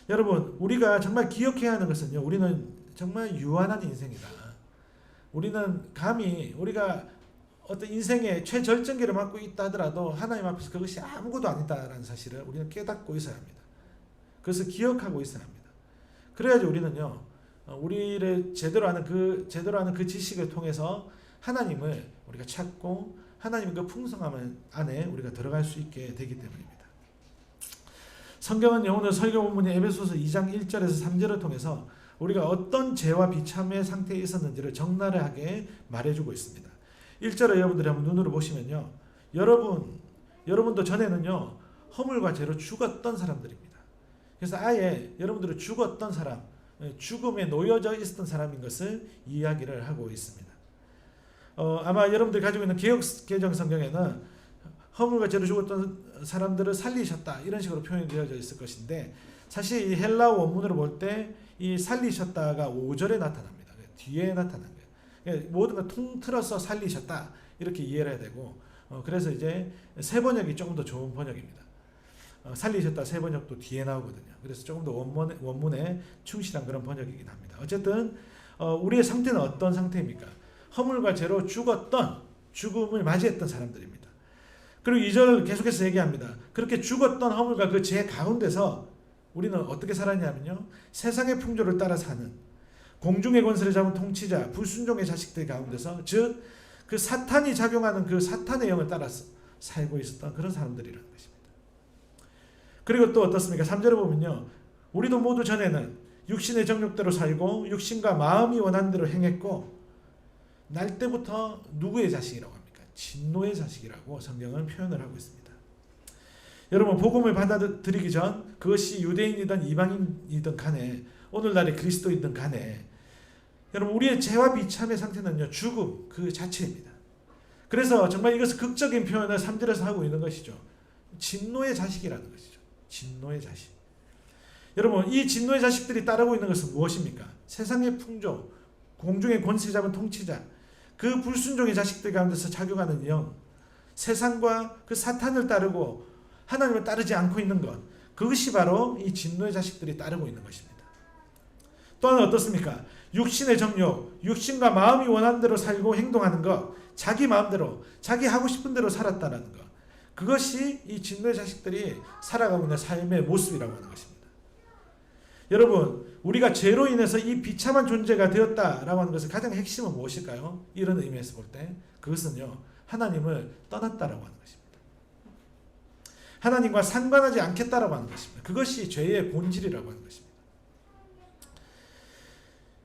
S1: 여러분 우리가 정말 기억해야 하는 것은요, 우리는 정말 유한한 인생이다. 우리는 감히 우리가 어떤 인생의 최절정기를 맞고 있다 하더라도 하나님 앞에서 그것이 아무것도 아니다라는 사실을 우리는 깨닫고 있어야 합니다. 그것을 기억하고 있어야 합니다. 그래야지 우리는요, 우리를 제대로 아는 그 지식을 통해서 하나님을 우리가 찾고 하나님의 그 풍성함 안에 우리가 들어갈 수 있게 되기 때문입니다. 성경은 오늘 설교 본문인 에베소서 2장 1절에서 3절을 통해서 우리가 어떤 죄와 비참의 상태에 있었는지를 적나라하게 말해주고 있습니다. 1절을 여러분들이 한번 눈으로 보시면요, 여러분도 전에는요 허물과 죄로 죽었던 사람들입니다. 그래서 아예 여러분들은 죽었던 사람, 죽음에 놓여져 있었던 사람인 것을 이야기를 하고 있습니다. 아마 여러분들이 가지고 있는 개혁개정 성경에는 허물과 죄로 죽었던 사람들을 살리셨다 이런 식으로 표현되어져 있을 것인데, 사실 이 헬라어 원문으로 볼 때 이 살리셨다가 5절에 나타납니다. 뒤에 나타난 거예요. 모든 걸 통틀어서 살리셨다 이렇게 이해를 해야 되고, 그래서 이제 새 번역이 조금 더 좋은 번역입니다. 살리셨다 새 번역도 뒤에 나오거든요. 그래서 조금 더 원문에 충실한 그런 번역이긴 합니다. 어쨌든 우리의 상태는 어떤 상태입니까? 허물과 죄로 죽음을 맞이했던 사람들입니다. 그리고 2절 계속해서 얘기합니다. 그렇게 죽었던 허물과 그 죄 가운데서 우리는 어떻게 살았냐면요, 세상의 풍조를 따라 사는, 공중의 권세를 잡은 통치자 불순종의 자식들 가운데서, 즉 그 사탄이 작용하는 그 사탄의 영을 따라서 살고 있었던 그런 사람들이라는 것입니다. 그리고 또 어떻습니까? 3절에 보면요, 우리도 모두 전에는 육신의 정욕대로 살고 육신과 마음이 원하는 대로 행했고, 날 때부터 누구의 자식이라고 합니까? 진노의 자식이라고 성경은 표현을 하고 있습니다. 여러분, 복음을 받아들이기 전, 그것이 유대인이든 이방인이든 간에, 오늘날의 그리스도인이든 간에, 여러분, 우리의 죄와 비참의 상태는요, 죽음 그 자체입니다. 그래서 정말 이것을 극적인 표현을 3절에서 하고 있는 것이죠. 진노의 자식이라는 것이죠. 진노의 자식. 여러분, 이 진노의 자식들이 따르고 있는 것은 무엇입니까? 세상의 풍조, 공중의 권세 잡은 통치자, 그 불순종의 자식들 가운데서 작용하는 영, 세상과 그 사탄을 따르고 하나님을 따르지 않고 있는 것, 그것이 바로 이 진노의 자식들이 따르고 있는 것입니다. 또한 어떻습니까? 육신의 정욕, 육신과 마음이 원하는 대로 살고 행동하는 것, 자기 마음대로, 자기 하고 싶은 대로 살았다는 것, 그것이 이 진노의 자식들이 살아가고 있는 삶의 모습이라고 하는 것입니다. 여러분, 우리가 죄로 인해서 이 비참한 존재가 되었다라고 하는 것의 가장 핵심은 무엇일까요? 이런 의미에서 볼 때 그것은요, 하나님을 떠났다라고 하는 것입니다. 하나님과 상관하지 않겠다라고 하는 것입니다. 그것이 죄의 본질이라고 하는 것입니다.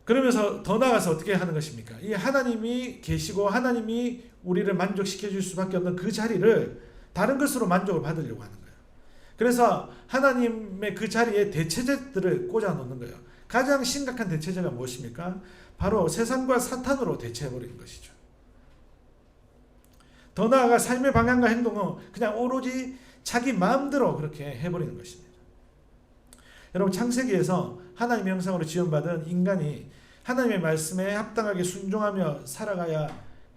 S1: 그러면서 더 나아가서 어떻게 하는 것입니까? 이 하나님이 계시고 하나님이 우리를 만족시켜 줄 수밖에 없는 그 자리를 다른 것으로 만족을 받으려고 하는 거예요. 그래서 하나님의 그 자리에 대체제들을 꽂아 놓는 거예요. 가장 심각한 대체제가 무엇입니까? 바로 세상과 사탄으로 대체해버리는 것이죠. 더 나아가 삶의 방향과 행동은 그냥 오로지 자기 마음대로 그렇게 해버리는 것입니다. 여러분, 창세기에서 하나님의 형상으로 지원받은 인간이 하나님의 말씀에 합당하게 순종하며 살아가야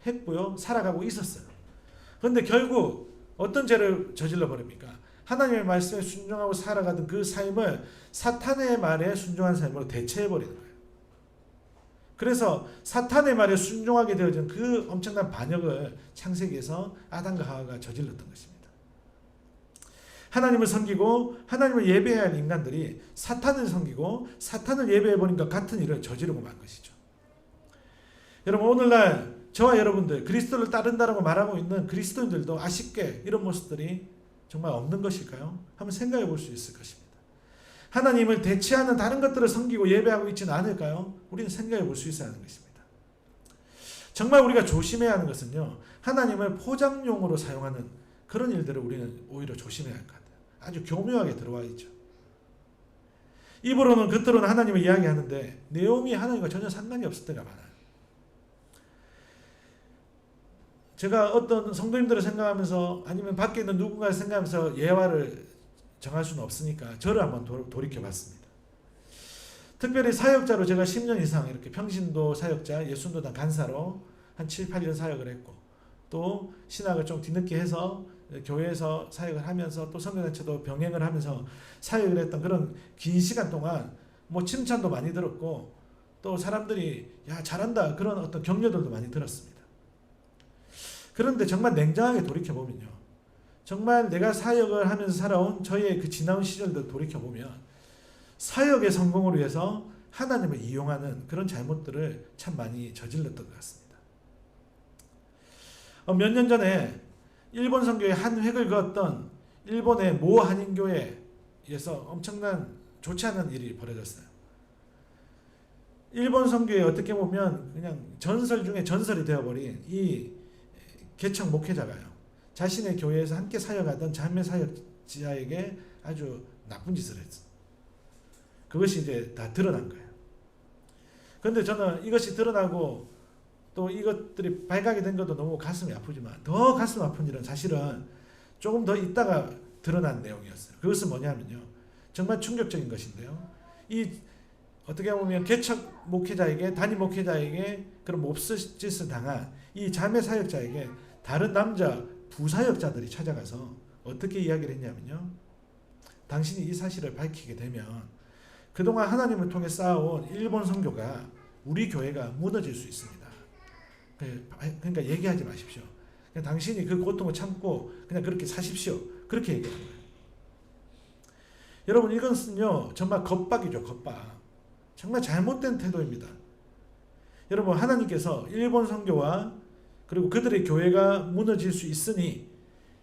S1: 했고요, 살아가고 있었어요. 그런데 결국 어떤 죄를 저질러 버립니까? 하나님의 말씀에 순종하고 살아가던 그 삶을 사탄의 말에 순종한 삶으로 대체해 버리는 거예요. 그래서 사탄의 말에 순종하게 되어진 그 엄청난 반역을 창세기에서 아담과 하와가 저질렀던 것입니다. 하나님을 섬기고 하나님을 예배해야 할 인간들이 사탄을 섬기고 사탄을 예배해버린 것 같은 일을 저지르고 만 것이죠. 여러분, 오늘날 저와 여러분들, 그리스도를 따른다라고 말하고 있는 그리스도인들도 아쉽게 이런 모습들이 정말 없는 것일까요? 한번 생각해 볼 수 있을 것입니다. 하나님을 대체하는 다른 것들을 섬기고 예배하고 있지는 않을까요? 우리는 생각해 볼 수 있어야 하는 것입니다. 정말 우리가 조심해야 하는 것은요, 하나님을 포장용으로 사용하는 그런 일들을 우리는 오히려 조심해야 할 것 같아요. 아주 교묘하게 들어와 있죠. 입으로는 겉으로는 하나님을 이야기하는데 내용이 하나님과 전혀 상관이 없을 때가 많아요. 제가 어떤 성도님들을 생각하면서 아니면 밖에 있는 누군가를 생각하면서 예화를 정할 수는 없으니까 저를 한번 돌이켜 봤습니다. 특별히 사역자로 제가 10년 이상 이렇게 평신도 사역자, 예순도단 간사로 한 7, 8년 사역을 했고, 또 신학을 좀 뒤늦게 해서 교회에서 사역을 하면서 또 선교단체도 병행을 하면서 사역을 했던 그런 긴 시간 동안 뭐 칭찬도 많이 들었고, 또 사람들이 야 잘한다 그런 어떤 격려들도 많이 들었습니다. 그런데 정말 냉정하게 돌이켜보면요, 정말 내가 사역을 하면서 살아온 저의 그 지나온 시절들 돌이켜보면 사역의 성공을 위해서 하나님을 이용하는 그런 잘못들을 참 많이 저질렀던 것 같습니다. 몇 년 전에 일본 선교에 한 획을 그었던 일본의 모 한인교회에서 엄청난 좋지 않은 일이 벌어졌어요. 일본 선교에 어떻게 보면 그냥 전설 중에 전설이 되어버린 이 개척 목회자가요, 자신의 교회에서 함께 사역하던 자매 사역자에게 아주 나쁜 짓을 했어. 그것이 이제 다 드러난 거예요. 그런데 저는 이것이 드러나고 또 이것들이 발각이 된 것도 너무 가슴이 아프지만, 더 가슴 아픈 일은 사실은 조금 더 있다가 드러난 내용이었어요. 그것은 뭐냐면요, 정말 충격적인 것인데요, 이 어떻게 보면 개척 목회자에게, 단임 목회자에게 그런 몹쓸짓을 당한 이 자매 사역자에게 다른 남자 부사역자들이 찾아가서 어떻게 이야기를 했냐면요, 당신이 이 사실을 밝히게 되면 그동안 하나님을 통해 쌓아온 일본 선교가, 우리 교회가 무너질 수 있습니다. 그러니까 얘기하지 마십시오. 그냥 당신이 그 고통을 참고 그냥 그렇게 사십시오. 그렇게 얘기하는 거예요. 여러분 이것은요 정말 겁박이죠. 겁박. 정말 잘못된 태도입니다. 여러분 하나님께서 일본 선교와 그리고 그들의 교회가 무너질 수 있으니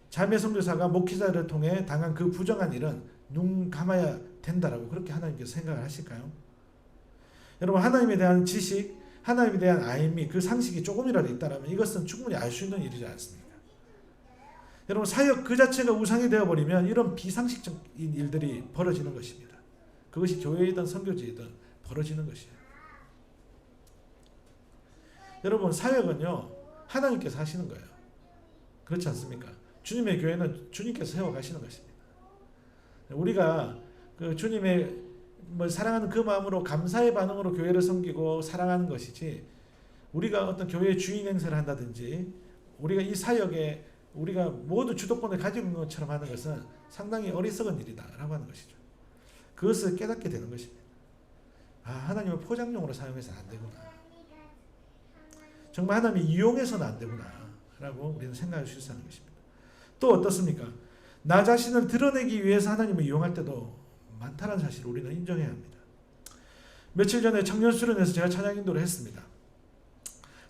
S1: 자매 선교사가 목회자를 통해 당한 그 부정한 일은 눈 감아야 된다라고 그렇게 하나님께서 생각을 하실까요? 여러분 하나님에 대한 지식, 하나님에 대한 알미, 그 상식이 조금이라도 있다면 이것은 충분히 알 수 있는 일이지 않습니까? 여러분 사역 그 자체가 우상이 되어버리면 이런 비상식적인 일들이 벌어지는 것입니다. 그것이 교회이든 선교지이든 벌어지는 것이에요. 여러분 사역은요 하나님께서 하시는 거예요. 그렇지 않습니까? 주님의 교회는 주님께서 세워가시는 것입니다. 우리가 그 주님의 사랑하는 그 마음으로 감사의 반응으로 교회를 섬기고 사랑하는 것이지 우리가 어떤 교회의 주인 행세를 한다든지 우리가 이 사역에 우리가 모두 주도권을 가지고 있는 것처럼 하는 것은 상당히 어리석은 일이다라고 하는 것이죠. 그것을 깨닫게 되는 것입니다. 아, 하나님을 포장용으로 사용해서는 안 되구나. 정말 하나님이 이용해서는 안 되구나 라고 우리는 생각할 수 있는 것입니다. 또 어떻습니까? 나 자신을 드러내기 위해서 하나님을 이용할 때도 많다는 사실을 우리는 인정해야 합니다. 며칠 전에 청년 수련회에서 제가 찬양 인도를 했습니다.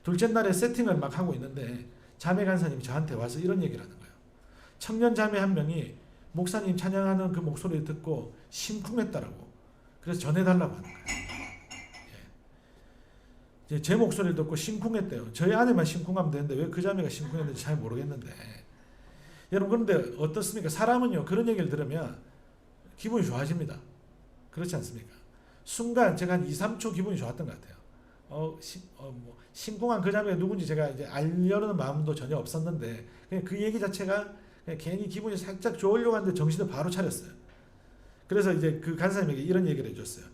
S1: 둘째 날에 세팅을 막 하고 있는데 자매 간사님이 저한테 와서 이런 얘기를 하는 거예요. 청년 자매 한 명이 목사님 찬양하는 그 목소리를 듣고 심쿵했다라고. 그래서 전해달라고 하는 거예요. 예. 제 목소리를 듣고 심쿵했대요. 저희 아내만 심쿵하면 되는데 왜 그 자매가 심쿵했는지 잘 모르겠는데. 여러분 그런데 어떻습니까? 사람은요 그런 얘기를 들으면 기분이 좋아집니다. 그렇지 않습니까? 순간 제가 한 2, 3초 기분이 좋았던 것 같아요. 심쿵한 그 자매가 누군지 제가 이제 알려는 마음도 전혀 없었는데 그냥 그 얘기 자체가 그냥 괜히 기분이 살짝 좋으려고 하는데 정신을 바로 차렸어요. 그래서 이제 그 간사님에게 이런 얘기를 해줬어요.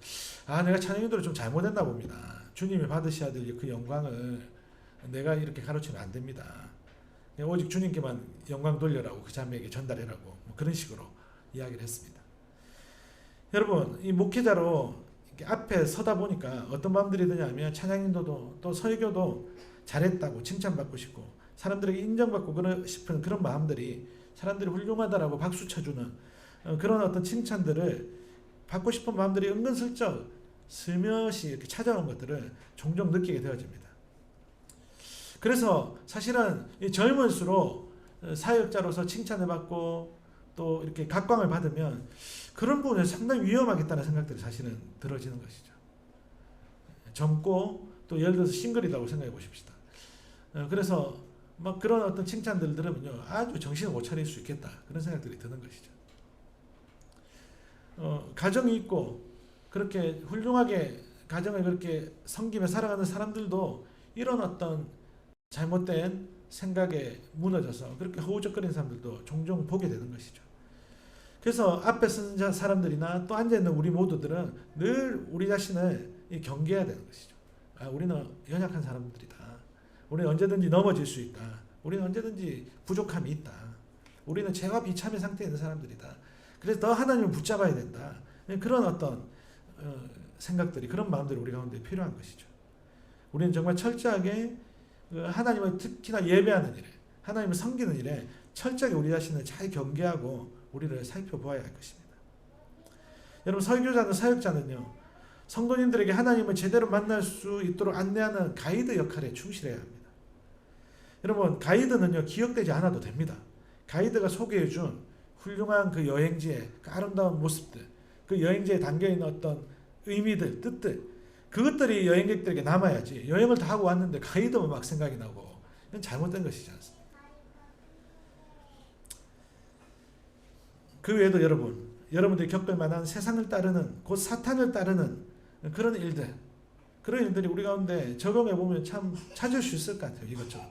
S1: 아, 내가 찬양 인도를 좀 잘못했나 봅니다. 주님이 받으셔야 될 그 영광을 내가 이렇게 가르치면 안 됩니다. 오직 주님께만 영광 돌려라고 그 자매에게 전달해라고 뭐 그런 식으로 이야기를 했습니다. 여러분 이 목회자로 앞에 서다 보니까 어떤 마음들이 드냐면 찬양인도도 또 설교도 잘했다고 칭찬받고 싶고 사람들에게 인정받고 싶은 그런 마음들이 사람들이 훌륭하다라고 박수 쳐주는 그런 어떤 칭찬들을 받고 싶은 마음들이 은근슬쩍 스며시 이렇게 찾아오는 것들을 종종 느끼게 되어집니다. 그래서 사실은 젊을수록 사역자로서 칭찬을 받고 또 이렇게 각광을 받으면 그런 부분에 상당히 위험하겠다는 생각들이 사실은 들어지는 것이죠. 젊고 또 예를 들어서 싱글이라고 생각해 보십시다. 그래서 막 그런 어떤 칭찬들을 들으면요 아주 정신을 못 차릴 수 있겠다 그런 생각들이 드는 것이죠. 가정이 있고 그렇게 훌륭하게 가정을 그렇게 섬기며 살아가는 사람들도 이런 어떤 잘못된 생각에 무너져서 그렇게 허우적거리는 사람들도 종종 보게 되는 것이죠. 그래서 앞에 쓴 사람들이나 또 앉아있는 우리 모두들은 늘 우리 자신을 경계해야 되는 것이죠. 아, 우리는 연약한 사람들이다. 우리는 언제든지 넘어질 수 있다. 우리는 언제든지 부족함이 있다. 우리는 죄와 비참의 상태에 있는 사람들이다. 그래서 더 하나님을 붙잡아야 된다. 그런 어떤 생각들이 그런 마음들이 우리 가운데 필요한 것이죠. 우리는 정말 철저하게 하나님을 특히나 예배하는 일에 하나님을 섬기는 일에 철저하게 우리 자신을 잘 경계하고 우리를 살펴보아야 할 것입니다. 여러분 설교자는 사역자는요 성도님들에게 하나님을 제대로 만날 수 있도록 안내하는 가이드 역할에 충실해야 합니다. 여러분 가이드는요 기억되지 않아도 됩니다. 가이드가 소개해준 훌륭한 그 여행지의 그 아름다운 모습들 그 여행지에 담겨있는 어떤 의미들 뜻들 그것들이 여행객들에게 남아야지 여행을 다 하고 왔는데 가이드만 막 생각이 나고 이건 잘못된 것이지 않습니까? 그 외에도 여러분들이 겪을 만한 세상을 따르는 곧 사탄을 따르는 그런 일들 그런 일들이 우리 가운데 적용해보면 참 찾을 수 있을 것 같아요. 이것저것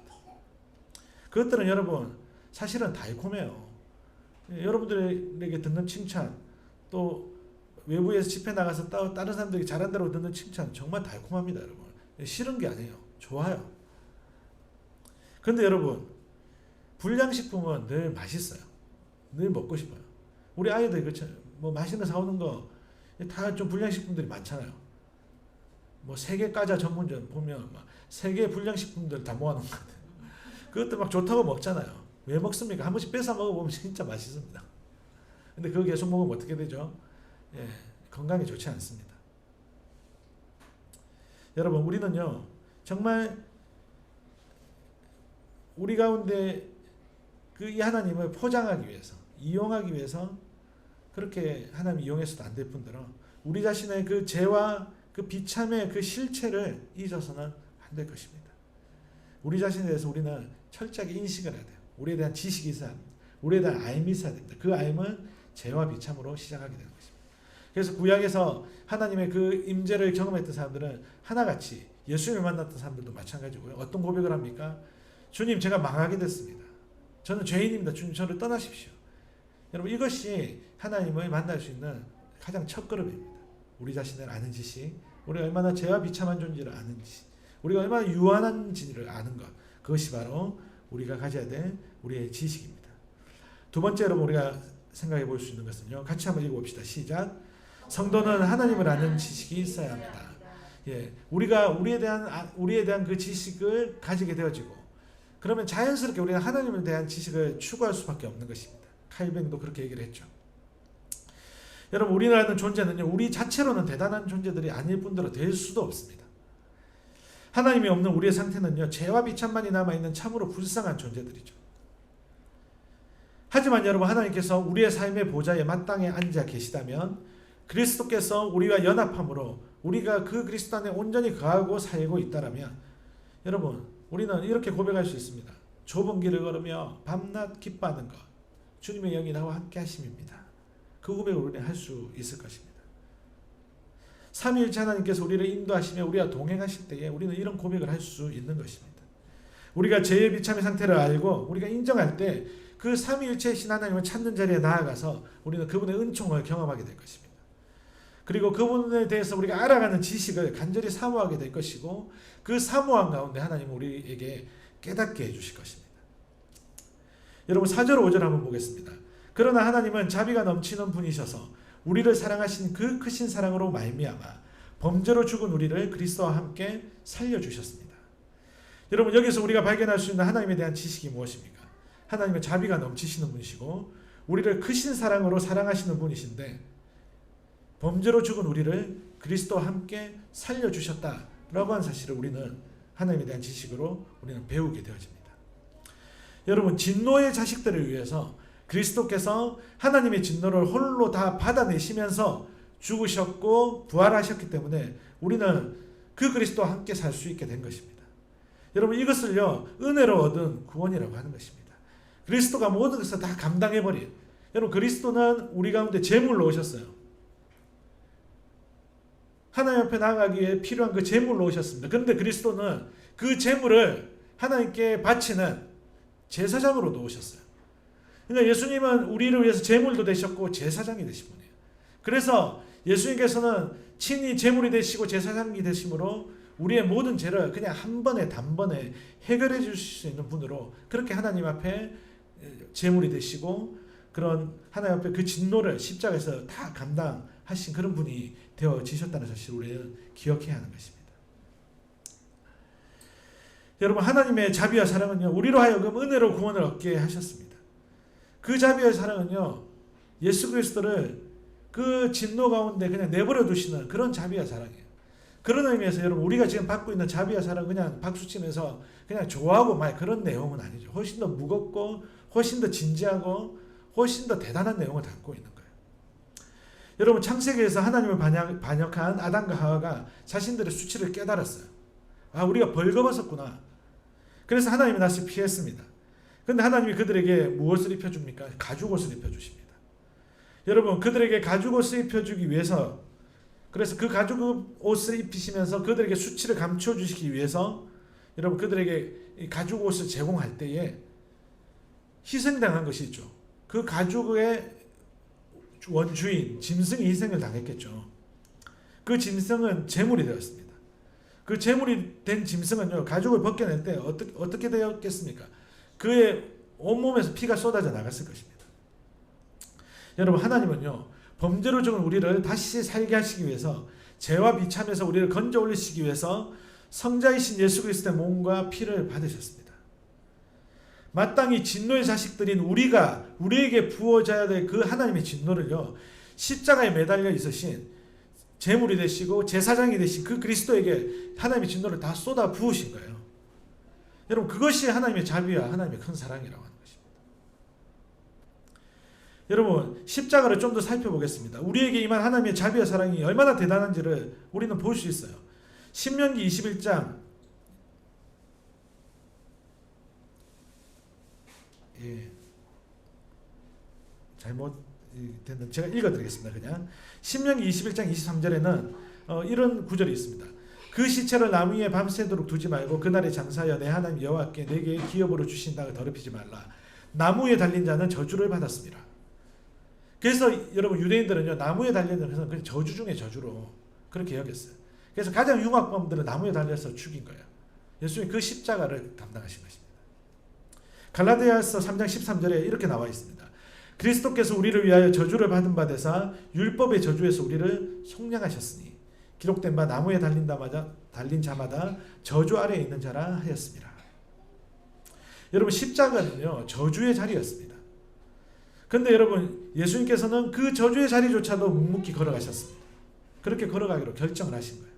S1: 그것들은 여러분 사실은 달콤해요. 여러분들에게 듣는 칭찬 또 외부에서 집회 나가서 다른 사람들이 잘한다고 듣는 칭찬 정말 달콤합니다. 여러분 싫은 게 아니에요. 좋아요. 그런데 여러분 불량식품은 늘 맛있어요. 늘 먹고 싶어요. 우리 아이들 그렇죠. 뭐 맛있는 거 사오는 거 다 좀 불량식품들이 많잖아요. 뭐 세계 과자 전문점 보면 막 세계 불량식품들 다 모아놓은 것 같아요. 그것도 막 좋다고 먹잖아요. 왜 먹습니까? 한 번씩 뺏어 먹어보면 진짜 맛있습니다. 근데 그거 계속 먹으면 어떻게 되죠? 건강에 좋지 않습니다. 여러분, 우리는요 정말 우리 가운데 이 하나님을 포장하기 위해서, 이용하기 위해서 그렇게 하나님 이용해서도 안 될 뿐더러 우리 자신의 그 죄와 그 비참의 그 실체를 잊어서는 안 될 것입니다. 우리 자신에 대해서 우리는 철저하게 인식을 해야 돼요. 우리에 대한 지식이 있어야 합니다. 우리에 대한 알미 있어야 됩니다. 그 알임은 죄와 비참으로 시작하게 되는 것입니다. 그래서 구약에서 하나님의 그 임재를 경험했던 사람들은 하나같이 예수님을 만났던 사람들도 마찬가지고요. 어떤 고백을 합니까? 주님, 제가 망하게 됐습니다. 저는 죄인입니다. 주님, 저를 떠나십시오. 여러분, 이것이 하나님을 만날 수 있는 가장 첫 걸음입니다. 우리 자신을 아는 지식, 우리가 얼마나 죄와 비참한 존재를 아는 지식, 우리가 얼마나 유한한지를 아는 것, 그것이 바로 우리가 가져야 될 우리의 지식입니다. 두 번째, 여러분, 우리가 생각해 볼 수 있는 것은요, 같이 한번 읽어봅시다. 시작. 성도는 하나님을 아는 지식이 있어야 합니다. 우리가 우리에 대한 그 지식을 가지게 되어지고, 그러면 자연스럽게 우리가 하나님에 대한 지식을 추구할 수밖에 없는 것입니다. 칼뱅도 그렇게 얘기를 했죠. 여러분, 우리라는 존재는요, 우리 자체로는 대단한 존재들이 아닐 뿐더러 될 수도 없습니다. 하나님이 없는 우리의 상태는요, 죄와 비참만이 남아있는 참으로 불쌍한 존재들이죠. 하지만 여러분, 하나님께서 우리의 삶의 보좌에 마땅히 앉아 계시다면 그리스도께서 우리와 연합함으로 우리가 그 그리스도 안에 온전히 거하고 살고 있다라면, 여러분, 우리는 이렇게 고백할 수 있습니다. 좁은 길을 걸으며 밤낮 기뻐하는 것, 주님의 영이 나와 함께 하심입니다. 그 고백을 우리는 할 수 있을 것입니다. 삼위일체 하나님께서 우리를 인도하시며 우리와 동행하실 때에 우리는 이런 고백을 할 수 있는 것입니다. 우리가 죄의 비참의 상태를 알고 우리가 인정할 때 그 삼위일체이신 하나님을 찾는 자리에 나아가서 우리는 그분의 은총을 경험하게 될 것입니다. 그리고 그분에 대해서 우리가 알아가는 지식을 간절히 사모하게 될 것이고, 그 사모함 가운데 하나님은 우리에게 깨닫게 해주실 것입니다. 여러분, 4절 5절 한번 보겠습니다. 그러나 하나님은 자비가 넘치는 분이셔서 우리를 사랑하신 그 크신 사랑으로 말미암아 범죄로 죽은 우리를 그리스도와 함께 살려주셨습니다. 여러분, 여기서 우리가 발견할 수 있는 하나님에 대한 지식이 무엇입니까? 하나님은 자비가 넘치시는 분이시고 우리를 크신 사랑으로 사랑하시는 분이신데, 범죄로 죽은 우리를 그리스도와 함께 살려주셨다라고 하는 사실을 우리는 하나님에 대한 지식으로 우리는 배우게 되어집니다. 여러분, 진노의 자식들을 위해서 그리스도께서 하나님의 진노를 홀로 다 받아내시면서 죽으셨고 부활하셨기 때문에 우리는 그 그리스도와 함께 살 수 있게 된 것입니다. 여러분, 이것을요, 은혜로 얻은 구원이라고 하는 것입니다. 그리스도가 모든 것을 다 감당해버린, 여러분, 그리스도는 우리 가운데 제물로 오셨어요. 하나님 앞에 나아가기 위해 필요한 그 제물로 오셨습니다. 그런데 그리스도는 그 제물을 하나님께 바치는 제사장으로도 오셨어요. 그러니까 예수님은 우리를 위해서 제물도 되셨고 제사장이 되신 분이에요. 그래서 예수님께서는 친히 제물이 되시고 제사장이 되심으로 우리의 모든 죄를 그냥 한 번에 단번에 해결해 주실 수 있는 분으로, 그렇게 하나님 앞에 제물이 되시고 그런 하나님 앞에 그 진노를 십자가에서 다 감당하신 그런 분이 되어지셨다는 사실을 우리는 기억해야 하는 것입니다. 여러분, 하나님의 자비와 사랑은요, 우리로 하여금 은혜로 구원을 얻게 하셨습니다. 그 자비와 사랑은요, 예수 그리스도를 그 진노 가운데 그냥 내버려 두시는 그런 자비와 사랑이에요. 그런 의미에서 여러분, 우리가 지금 받고 있는 자비와 사랑 그냥 박수치면서 그냥 좋아하고 말 그런 내용은 아니죠. 훨씬 더 무겁고 훨씬 더 진지하고 훨씬 더 대단한 내용을 담고 있는 거예요. 여러분, 창세기에서 하나님을 반역한 아담과 하와가 자신들의 수치를 깨달았어요. 아, 우리가 벌거벗었구나. 그래서 하나님이 낯을 피했습니다. 그런데 하나님이 그들에게 무엇을 입혀줍니까? 가죽옷을 입혀주십니다. 여러분, 그들에게 가죽옷을 입혀주기 위해서, 그래서 그 가죽옷을 입히시면서 그들에게 수치를 감춰주시기 위해서, 여러분, 그들에게 이 가죽옷을 제공할 때에 희생당한 것이 있죠. 그 가죽의 원주인 짐승이 희생을 당했겠죠. 그 짐승은 제물이 되었습니다. 그 제물이 된 짐승은요, 가죽을 벗겨낼 때 어떻게 되었겠습니까? 그의 온몸에서 피가 쏟아져 나갔을 것입니다. 여러분, 하나님은요, 범죄로 죽은 우리를 다시 살게 하시기 위해서, 죄와 비참에서 우리를 건져 올리시기 위해서 성자이신 예수 그리스도의 몸과 피를 받으셨습니다. 마땅히 진노의 자식들인 우리에게 부어져야 될 그 하나님의 진노를요, 십자가에 매달려 있으신 제물이 되시고 제사장이 되신 그 그리스도에게 하나님의 진노를 다 쏟아 부으신 거예요. 여러분 그것이 하나님의 자비와 하나님의 큰 사랑이라고 하는 것입니다. 여러분 십자가를 좀 더 살펴보겠습니다. 우리에게 임한 하나님의 자비와 사랑이 얼마나 대단한지를 우리는 볼 수 있어요. 신명기 21장 잘못 됐는 제가 읽어드리겠습니다. 그냥 신명기 21장 23절에는 이런 구절이 있습니다. 그 시체를 나무 위에 밤새도록 두지 말고 그날에 장사하여 내 하나님 여호와께 내게 기업으로 주신 땅을 더럽히지 말라. 나무 위에 달린 자는 저주를 받았습니다. 그래서 여러분 유대인들은요 나무에 달린 자는 그냥 저주 중에 저주로 그렇게 여겼어요. 그래서 가장 흉악범들은 나무에 달려서 죽인 거예요. 예수님이 그 십자가를 감당하신 것입니다. 갈라디아서 3장 13절에 이렇게 나와 있습니다. 그리스도께서 우리를 위하여 저주를 받은 바 되사 율법의 저주에서 우리를 속량하셨으니 기록된 바 나무에 달린 자마다 저주 아래에 있는 자라 하였습니다. 여러분 십자가는요 저주의 자리였습니다. 그런데 여러분 예수님께서는 그 저주의 자리조차도 묵묵히 걸어가셨습니다. 그렇게 걸어가기로 결정을 하신 거예요.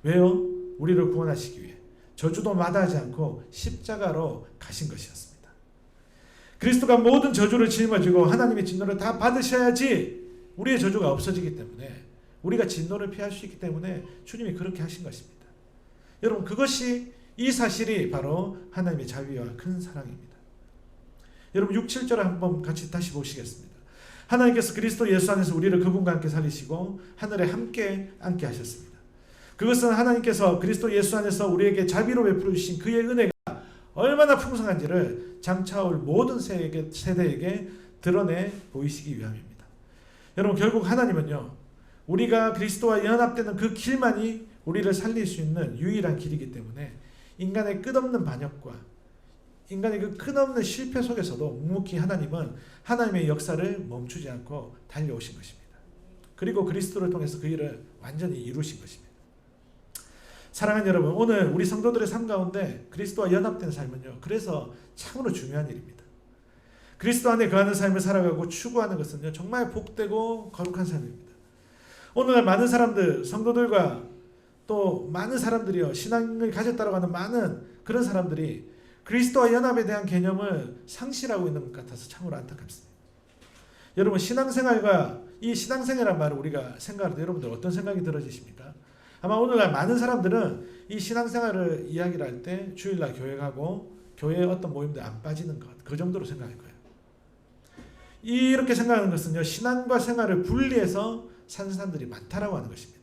S1: 왜요? 우리를 구원하시기 위해 저주도 마다하지 않고 십자가로 가신 것이었습니다. 그리스도가 모든 저주를 짊어지고 하나님의 진노를 다 받으셔야지 우리의 저주가 없어지기 때문에 우리가 진노를 피할 수 있기 때문에 주님이 그렇게 하신 것입니다. 여러분 그것이 이 사실이 바로 하나님의 자비와 큰 사랑입니다. 여러분 6, 7절을 한번 같이 다시 보시겠습니다. 하나님께서 그리스도 예수 안에서 우리를 그분과 함께 살리시고 하늘에 함께 앉게 하셨습니다. 그것은 하나님께서 그리스도 예수 안에서 우리에게 자비로 베풀어 주신 그의 은혜가 얼마나 풍성한지를 장차올 모든 세대에게 드러내 보이시기 위함입니다. 여러분 결국 하나님은요 우리가 그리스도와 연합되는 그 길만이 우리를 살릴 수 있는 유일한 길이기 때문에 인간의 끝없는 반역과 인간의 그 끝없는 실패 속에서도 묵묵히 하나님은 하나님의 역사를 멈추지 않고 달려오신 것입니다. 그리고 그리스도를 통해서 그 일을 완전히 이루신 것입니다. 사랑하는 여러분, 오늘 우리 성도들의 삶 가운데 그리스도와 연합된 삶은요 그래서 참으로 중요한 일입니다. 그리스도 안에 거하는 삶을 살아가고 추구하는 것은요 정말 복되고 거룩한 삶입니다. 오늘날 많은 사람들, 성도들과 또 많은 사람들이요 신앙을 가졌다고 하는 많은 그런 사람들이 그리스도와 연합에 대한 개념을 상실하고 있는 것 같아서 참으로 안타깝습니다. 여러분 신앙생활과 이 신앙생활이란 말을 우리가 생각할 때 여러분들 어떤 생각이 들어지십니까? 아마 오늘날 많은 사람들은 이 신앙생활을 이야기를 할 때 주일날 교회 가고 교회에 어떤 모임들 안 빠지는 것, 그 정도로 생각할 거예요. 이렇게 생각하는 것은요 신앙과 생활을 분리해서 사는 사람들이 많다라고 하는 것입니다.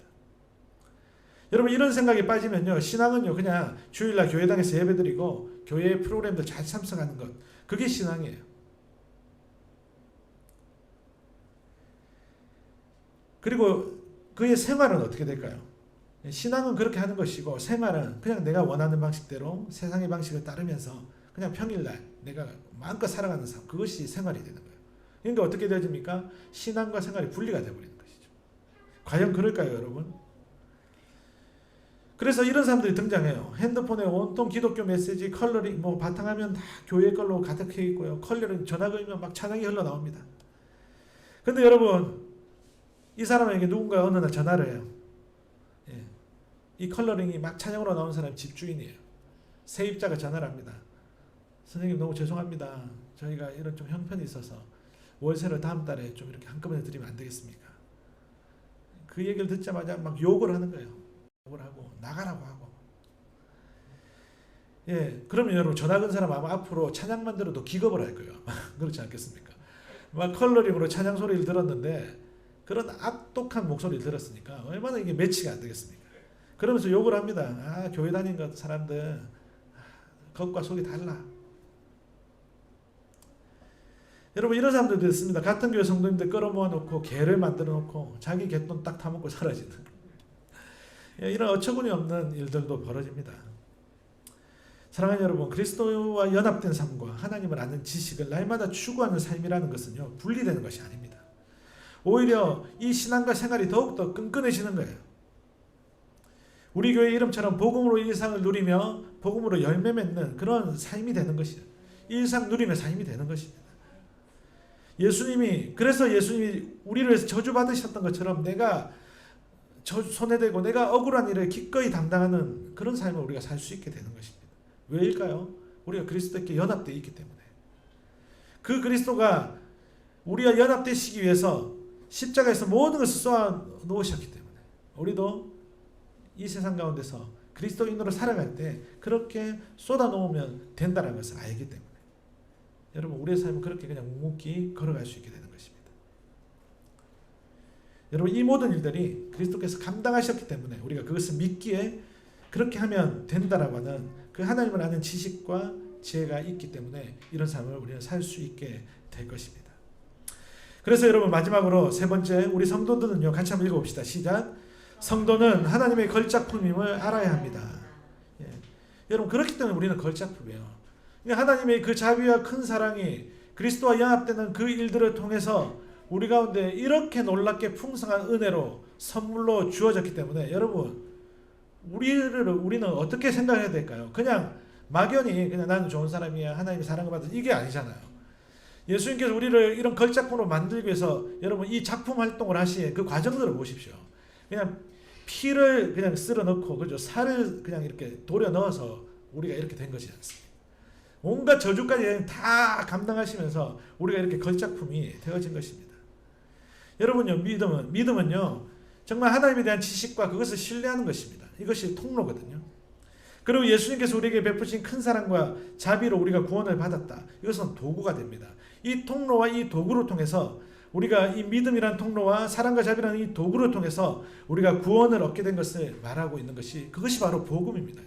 S1: 여러분 이런 생각에 빠지면요 신앙은요 그냥 주일날 교회당에서 예배드리고 교회 프로그램들 잘 참석하는 것, 그게 신앙이에요. 그리고 그의 생활은 어떻게 될까요? 신앙은 그렇게 하는 것이고 생활은 그냥 내가 원하는 방식대로 세상의 방식을 따르면서 그냥 평일날 내가 마음껏 살아가는 삶, 그것이 생활이 되는 거예요. 그러니까 어떻게 되어집니까? 신앙과 생활이 분리가 되어버리는 것이죠. 과연 그럴까요 여러분? 그래서 이런 사람들이 등장해요. 핸드폰에 온통 기독교 메시지, 컬러링, 바탕화면 다 교회 걸로 가득해 있고요. 컬러링, 전화 걸면 막 찬양이 흘러나옵니다. 근데 여러분 이 사람에게 누군가 어느 날 전화를 해요. 이 컬러링이 막 찬양으로 나오는 사람이 집주인이에요. 세입자가 전화를 합니다. 선생님 너무 죄송합니다. 저희가 이런 좀 형편이 있어서 월세를 다음 달에 좀 이렇게 한꺼번에 드리면 안 되겠습니까? 그 얘기를 듣자마자 막 욕을 하는 거예요. 욕을 하고 나가라고 하고. 그러면 여러분 전화 건 사람 아마 앞으로 찬양만 들어도 기겁을 할 거예요. 그렇지 않겠습니까? 막 컬러링으로 찬양 소리를 들었는데 그런 악독한 목소리를 들었으니까 얼마나 이게 매치가 안 되겠습니까? 그러면서 욕을 합니다. 교회 다니는 사람들 겉과 속이 달라. 여러분 이런 사람들도 있습니다. 같은 교회 성도님들 끌어모아 놓고 개를 만들어 놓고 자기 갯돈 딱 타먹고 사라지는 이런 어처구니 없는 일들도 벌어집니다. 사랑하는 여러분, 그리스도와 연합된 삶과 하나님을 아는 지식을 날마다 추구하는 삶이라는 것은요 분리되는 것이 아닙니다. 오히려 이 신앙과 생활이 더욱더 끈끈해지는 거예요. 우리 교회 이름처럼 복음으로 일상을 누리며 복음으로 열매 맺는 그런 삶이 되는 것이에요. 일상 누림의 삶이 되는 것입니다. 그래서 예수님이 우리를 위해서 저주받으셨던 것처럼 내가 손해되고 내가 억울한 일을 기꺼이 담당하는 그런 삶을 우리가 살 수 있게 되는 것입니다. 왜일까요? 우리가 그리스도께 연합되어 있기 때문에. 그 그리스도가 우리가 연합되시기 위해서 십자가에서 모든 것을 쏘아 놓으셨기 때문에 우리도 이 세상 가운데서 그리스도인으로 살아갈 때 그렇게 쏟아 놓으면 된다는 것을 알기 때문에 여러분 우리의 삶은 그렇게 그냥 묵묵히 걸어갈 수 있게 되는 것입니다. 여러분 이 모든 일들이 그리스도께서 감당하셨기 때문에 우리가 그것을 믿기에 그렇게 하면 된다라고 하는 그 하나님을 아는 지식과 지혜가 있기 때문에 이런 삶을 우리는 살 수 있게 될 것입니다. 그래서 여러분 마지막으로 세 번째 우리 성도들은요 같이 한번 읽어봅시다. 시작. 성도는 하나님의 걸작품임을 알아야 합니다. 예. 여러분 그렇기 때문에 우리는 걸작품이에요. 하나님의 그 자비와 큰 사랑이 그리스도와 연합되는 그 일들을 통해서 우리 가운데 이렇게 놀랍게 풍성한 은혜로 선물로 주어졌기 때문에 여러분 우리는 어떻게 생각해야 될까요? 그냥 막연히 그냥 나는 좋은 사람이야 하나님의 사랑을 받은 이게 아니잖아요. 예수님께서 우리를 이런 걸작품으로 만들기 위해서 여러분 이 작품 활동을 하신 그 과정들을 보십시오. 그냥 피를 그냥 쓸어 넣고 그죠? 살을 그냥 이렇게 도려 넣어서 우리가 이렇게 된 것이 않습니다. 온갖 저주까지 다 감당하시면서 우리가 이렇게 걸작품이 되어진 것입니다. 여러분요 믿음은요 정말 하나님에 대한 지식과 그것을 신뢰하는 것입니다. 이것이 통로거든요. 그리고 예수님께서 우리에게 베푸신 큰 사랑과 자비로 우리가 구원을 받았다. 이것은 도구가 됩니다. 이 통로와 이 도구를 통해서 우리가 이 믿음이란 통로와 사랑과 자비라는 이 도구를 통해서 우리가 구원을 얻게 된 것을 말하고 있는 것이 그것이 바로 복음입니다.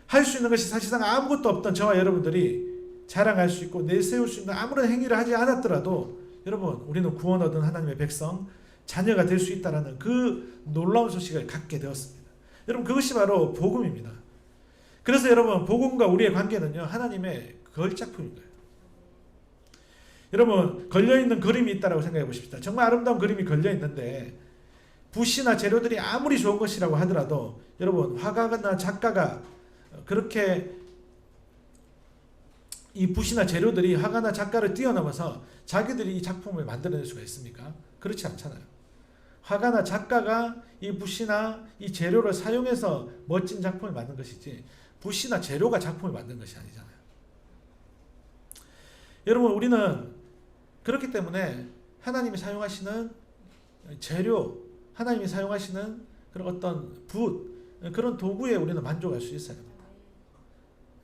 S1: 할 수 있는 것이 사실상 아무것도 없던 저와 여러분들이 자랑할 수 있고 내세울 수 있는 아무런 행위를 하지 않았더라도 여러분 우리는 구원 얻은 하나님의 백성 자녀가 될 수 있다는 그 놀라운 소식을 갖게 되었습니다. 여러분 그것이 바로 복음입니다. 그래서 여러분 복음과 우리의 관계는요 하나님의 걸작품인 거예요. 여러분 걸려있는 그림이 있다고 생각해 보십시다. 정말 아름다운 그림이 걸려있는데 붓이나 재료들이 아무리 좋은 것이라고 하더라도 여러분 화가나 작가가 그렇게 이 붓이나 재료들이 화가나 작가를 뛰어넘어서 자기들이 이 작품을 만들어낼 수가 있습니까? 그렇지 않잖아요. 화가나 작가가 이 붓이나 이 재료를 사용해서 멋진 작품을 만든 것이지 붓이나 재료가 작품을 만든 것이 아니잖아요. 여러분 우리는 그렇기 때문에 하나님이 사용하시는 재료, 하나님이 사용하시는 그런 어떤 붓, 그런 도구에 우리는 만족할 수 있어야 합니다.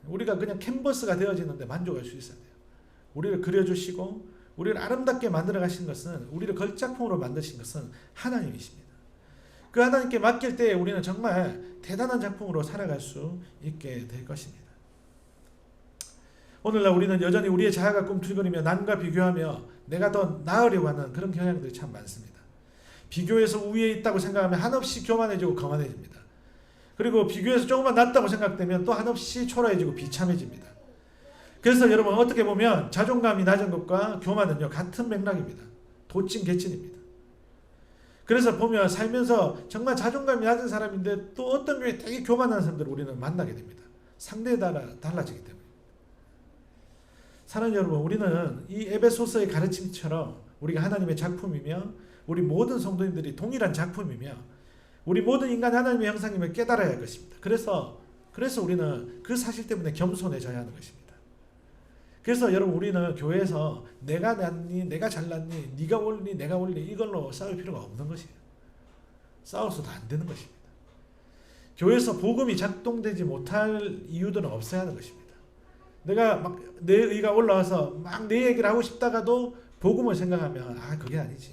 S1: 우리가 그냥 캔버스가 되어지는데 만족할 수 있어야 돼요. 우리를 그려주시고 우리를 아름답게 만들어 가신 것은 우리를 걸작품으로 만드신 것은 하나님이십니다. 그 하나님께 맡길 때 우리는 정말 대단한 작품으로 살아갈 수 있게 될 것입니다. 오늘날 우리는 여전히 우리의 자아가 꿈틀거리며 남과 비교하며 내가 더 나으려고 하는 그런 경향들이 참 많습니다. 비교해서 우위에 있다고 생각하면 한없이 교만해지고 거만해집니다. 그리고 비교해서 조금만 낫다고 생각되면 또 한없이 초라해지고 비참해집니다. 그래서 여러분 어떻게 보면 자존감이 낮은 것과 교만은요 같은 맥락입니다. 도찐 개찐입니다. 그래서 보면 살면서 정말 자존감이 낮은 사람인데 또 어떤 경우에 되게 교만한 사람들을 우리는 만나게 됩니다. 상대에 따라 달라지기 때문에. 사랑하는 여러분 우리는 이 에베소서의 가르침처럼 우리가 하나님의 작품이며 우리 모든 성도님들이 동일한 작품이며 우리 모든 인간 하나님의 형상임을 깨달아야 할 것입니다. 그래서 우리는 그 사실 때문에 겸손해져야 하는 것입니다. 그래서 여러분 우리는 교회에서 내가 낫니 내가 잘났니 네가 옳니 내가 옳니 이걸로 싸울 필요가 없는 것이에요. 싸워서도 안 되는 것입니다. 교회에서 복음이 작동되지 못할 이유들은 없어야 하는 것입니다. 내가 막 내 의가 올라와서 막 내 얘기를 하고 싶다가도 복음을 생각하면 그게 아니지.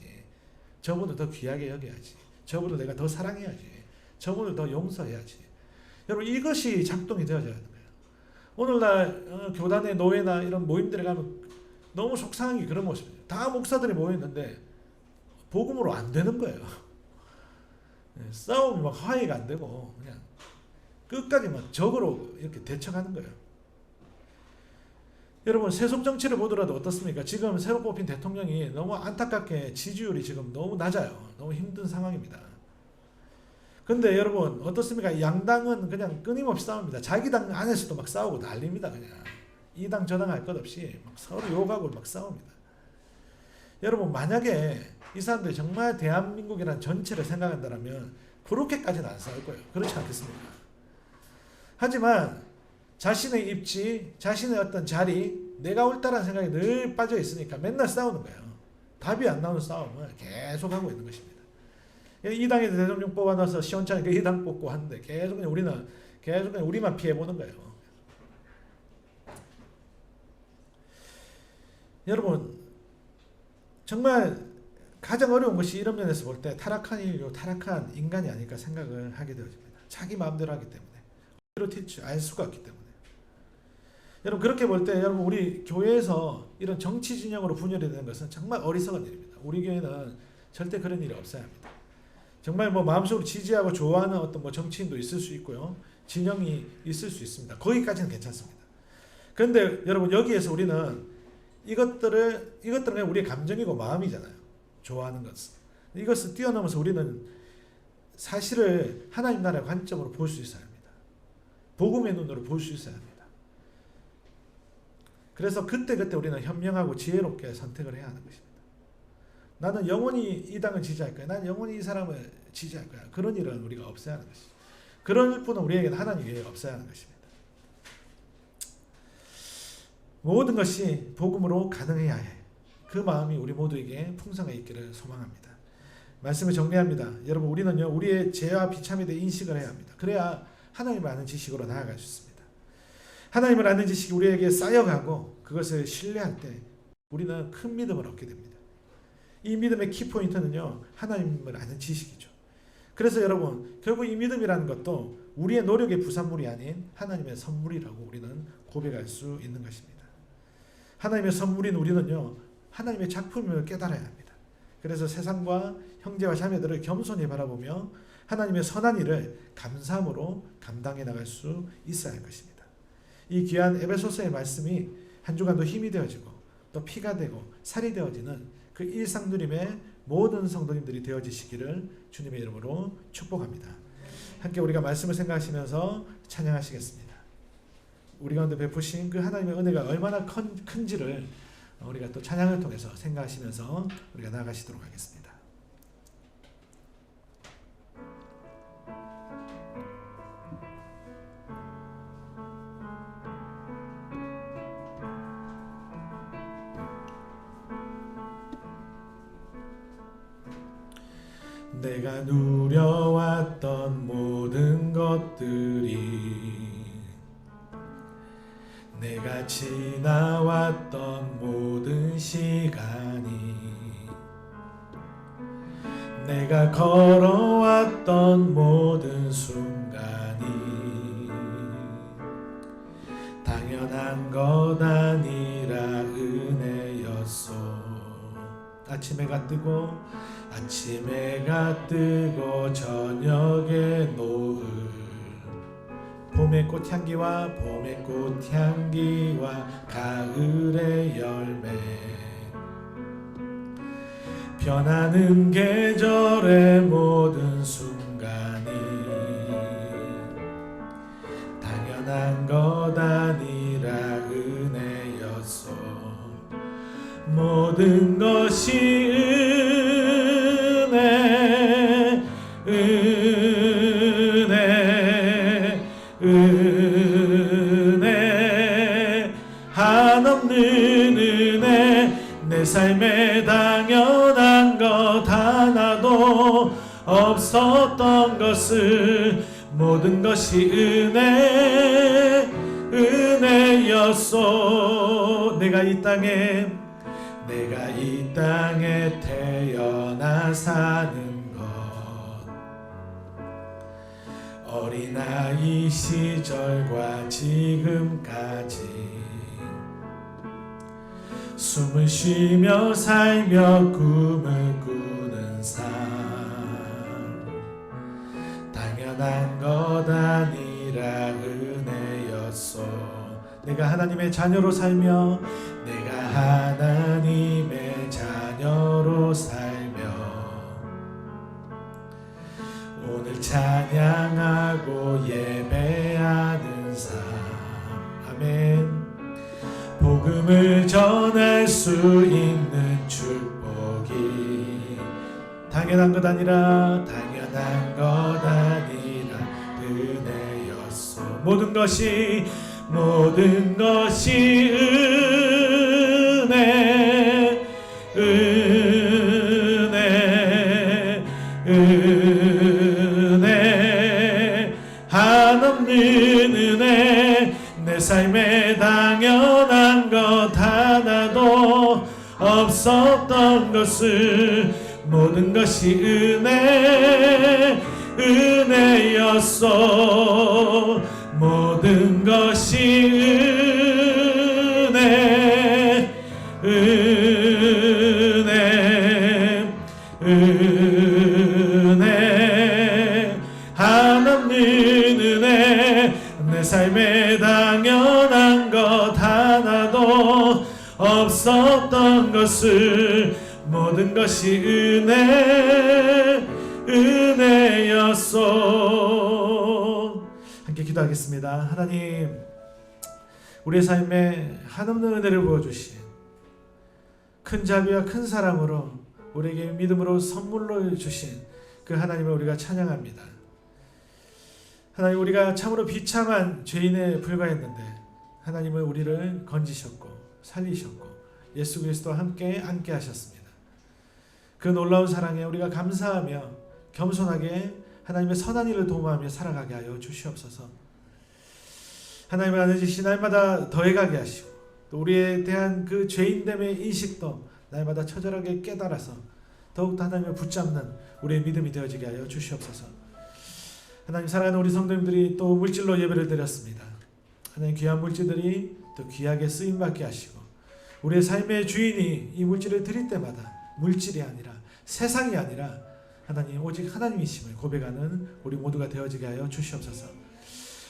S1: 저분을 더 귀하게 여겨야지. 저분을 내가 더 사랑해야지. 저분을 더 용서해야지. 여러분 이것이 작동이 되어져야 하는 거예요. 오늘날 교단의 노회나 이런 모임들에 가면 너무 속상한 게 그런 모습이에요. 다 목사들이 모였는데 복음으로 안 되는 거예요. 싸움이 막 화해가 안 되고 그냥 끝까지 막 적으로 이렇게 대처하는 거예요. 여러분 세속 정치를 보더라도 어떻습니까? 지금 새로 뽑힌 대통령이 너무 안타깝게 지지율이 지금 너무 낮아요. 너무 힘든 상황입니다. 근데 여러분 어떻습니까? 양당은 그냥 끊임없이 싸웁니다. 자기 당 안에서도 막 싸우고 난립니다. 그냥 이 당 저 당 할 것 없이 막 서로 욕하고 막 싸웁니다. 여러분 만약에 이 사람들이 정말 대한민국이라는 전체를 생각한다면 그렇게까지는 안 싸울 거예요. 그렇지 않겠습니까? 하지만 자신의 입지, 자신의 어떤 자리, 내가 옳다라는 생각이 늘 빠져 있으니까 맨날 싸우는 거예요. 답이 안 나오는 싸움을 계속 하고 있는 것입니다. 이 당에 대통령 뽑아놔서 시원찮게 이 당 뽑고 하는데 계속 그냥 우리만 피해 보는 거예요. 여러분 정말 가장 어려운 것이 이런 면에서 볼 때 타락한 인류, 타락한 인간이 아닐까 생각을 하게 되어집니다. 자기 마음대로 하기 때문에 어디로 튈지 알 수가 없기 때문에. 여러분 그렇게 볼 때 여러분 우리 교회에서 이런 정치 진영으로 분열이 되는 것은 정말 어리석은 일입니다. 우리 교회는 절대 그런 일이 없어야 합니다. 정말 뭐 마음속으로 지지하고 좋아하는 어떤 뭐 정치인도 있을 수 있고요. 진영이 있을 수 있습니다. 거기까지는 괜찮습니다. 그런데 여러분 여기에서 우리는 이것들은 그냥 우리의 감정이고 마음이잖아요. 좋아하는 것은. 이것을 뛰어넘어서 우리는 사실을 하나님 나라의 관점으로 볼 수 있어야 합니다. 복음의 눈으로 볼 수 있어야 합니다. 그래서 그때그때 우리는 현명하고 지혜롭게 선택을 해야 하는 것입니다. 나는 영원히 이 당을 지지할 거야. 나는 영원히 이 사람을 지지할 거야. 그런 일은 우리가 없어야 하는 것이죠. 그런 분은 우리에게는 하나님 외에 없어야 하는 것입니다. 모든 것이 복음으로 가능해야 해. 그 마음이 우리 모두에게 풍성하게 있기를 소망합니다. 말씀을 정리합니다. 여러분 우리는요 우리의 죄와 비참에 대해 인식을 해야 합니다. 그래야 하나님을 아는 지식으로 나아갈 수 있습니다. 하나님을 아는 지식이 우리에게 쌓여가고 그것을 신뢰할 때 우리는 큰 믿음을 얻게 됩니다. 이 믿음의 키포인트는요 하나님을 아는 지식이죠. 그래서 여러분 결국 이 믿음이라는 것도 우리의 노력의 부산물이 아닌 하나님의 선물이라고 우리는 고백할 수 있는 것입니다. 하나님의 선물인 우리는요 하나님의 작품을 깨달아야 합니다. 그래서 세상과 형제와 자매들을 겸손히 바라보며 하나님의 선한 일을 감사함으로 감당해 나갈 수 있어야 할 것입니다. 이 귀한 에베소서의 말씀이 한 주간도 힘이 되어지고 또 피가 되고 살이 되어지는 그 일상 누림의 모든 성도님들이 되어지시기를 주님의 이름으로 축복합니다. 함께 우리가 말씀을 생각하시면서 찬양하시겠습니다. 우리 가운데 베푸신 그 하나님의 은혜가 얼마나 큰지를 우리가 또 찬양을 통해서 생각하시면서 우리가 나아가시도록 하겠습니다. 내가 누려왔던 모든 것들이 내가 지나왔던 모든 시간이 내가 걸어왔던 모든 순간이 당연한 것 아니라 은혜였소. 아침 해가 뜨고 저녁의 노을 봄의 꽃향기와 가을의 열매 변하는 계절의 모든 순간이 당연한 것 아니라 은혜였소. 모든 것이 은혜 한없는 은혜 내 삶에 당연한 것 하나도 없었던 것을 모든 것이 은혜였소. 내가 이 땅에 태어나 사는 어린아이 시절과 지금까지 숨을 쉬며 살며 꿈을 꾸는 삶 당연한 것 아니라 은혜였소. 내가 하나님의 자녀로 살며 오늘 찬양하고 예배하는 삶. 아멘. 복음을 전할 수 있는 축복 당연한 것 아니라 당연한 것 아니라 은혜였소. 모든 것이 은혜 은혜 한없는 은혜. 내 삶에 당연한 것 하나도 없었던 것을 모든 것이 은혜였소. 모든 것이 은혜 한없는 은혜. 내 삶에 당연한 것 하나도 없었던 것을 모든 것이 은혜였소. 함께 기도하겠습니다. 하나님, 우리의 삶에 한없는 은혜를 부어주신 큰 자비와 큰 사랑으로 우리에게 믿음으로 선물로 주신 그 하나님을 우리가 찬양합니다. 하나님, 우리가 참으로 비참한 죄인에 불과했는데 하나님은 우리를 건지셨고 살리셨고 예수 그리스도와 함께 앉게 하셨습니다. 그 놀라운 사랑에 우리가 감사하며 겸손하게 하나님의 선한 일을 도모하며 살아가게 하여 주시옵소서. 하나님의 하는 짓이 날마다 더해가게 하시고 또 우리에 대한 그 죄인됨의 인식도 날마다 처절하게 깨달아서 더욱더 하나님을 붙잡는 우리의 믿음이 되어지게 하여 주시옵소서. 하나님, 사랑하는 우리 성도님들이 또 물질로 예배를 드렸습니다. 하나님, 귀한 물질들이 또 귀하게 쓰임받게 하시고 우리의 삶의 주인이 이 물질을 드릴 때마다 물질이 아니라 세상이 아니라 하나님 오직 하나님이심을 고백하는 우리 모두가 되어지게 하여 주시옵소서.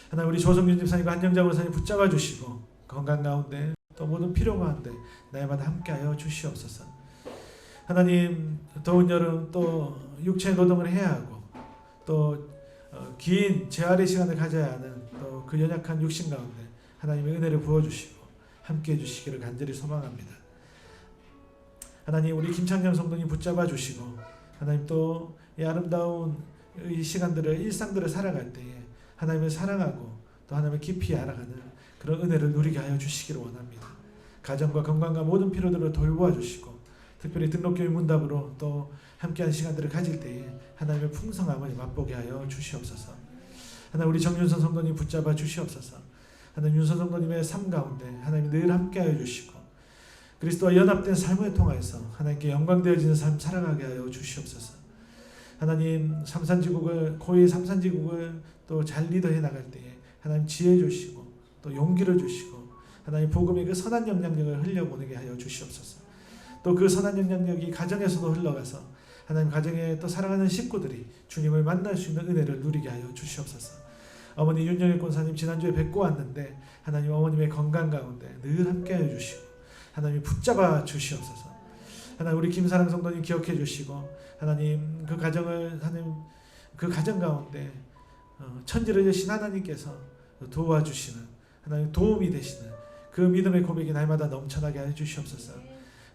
S1: 하나님, 우리 조성윤 집사님과 한영자 권사님 붙잡아 주시고 건강 가운데 또 모든 필요 가운데 날마다 함께하여 주시옵소서. 하나님, 더운 여름 또 육체 노동을 해야 하고 또 긴 재활의 시간을 가져야 하는 또 그 연약한 육신 가운데 하나님의 은혜를 부어주시고 함께해 주시기를 간절히 소망합니다. 하나님, 우리 김창영 성도님 붙잡아 주시고 하나님 또 이 아름다운 이 시간들을 일상들을 살아갈 때에 하나님을 사랑하고 또 하나님을 깊이 알아가는 그런 은혜를 누리게 하여 주시기를 원합니다. 가정과 건강과 모든 필요들을 돌보아 주시고 특별히 등록교회 문답으로 또 함께한 시간들을 가질 때에 하나님의 풍성함을 맛보게 하여 주시옵소서. 하나님, 우리 정윤선 성도님 붙잡아 주시옵소서. 하나님, 윤선 성도님의 삶 가운데 하나님 늘 함께하여 주시고 그리스도와 연합된 삶을 통해서 하나님께 영광되어지는 삶 살아가게 하여 주시옵소서. 하나님, 고의 삼산지국을 또 잘 리더해 나갈 때에 하나님 지혜 주시고 또 용기를 주시고 하나님 복음의 그 선한 영향력을 흘려보내게 하여 주시옵소서. 또 그 선한 영향력이 가정에서도 흘러가서 하나님 가정에 또 사랑하는 식구들이 주님을 만날 수 있는 은혜를 누리게 하여 주시옵소서. 어머니 윤영일 권사님 지난주에 뵙고 왔는데 하나님 어머님의 건강 가운데 늘 함께하여 주시고 하나님 붙잡아 주시옵소서. 하나님, 우리 김사랑 성도님 기억해 주시고 하나님 그 가정을 하나님 그 가정 가운데 천지를 여신 하나님께서 도와주시는 하나님 도움이 되시는 그 믿음의 고백이 날마다 넘쳐나게 하여 주시옵소서.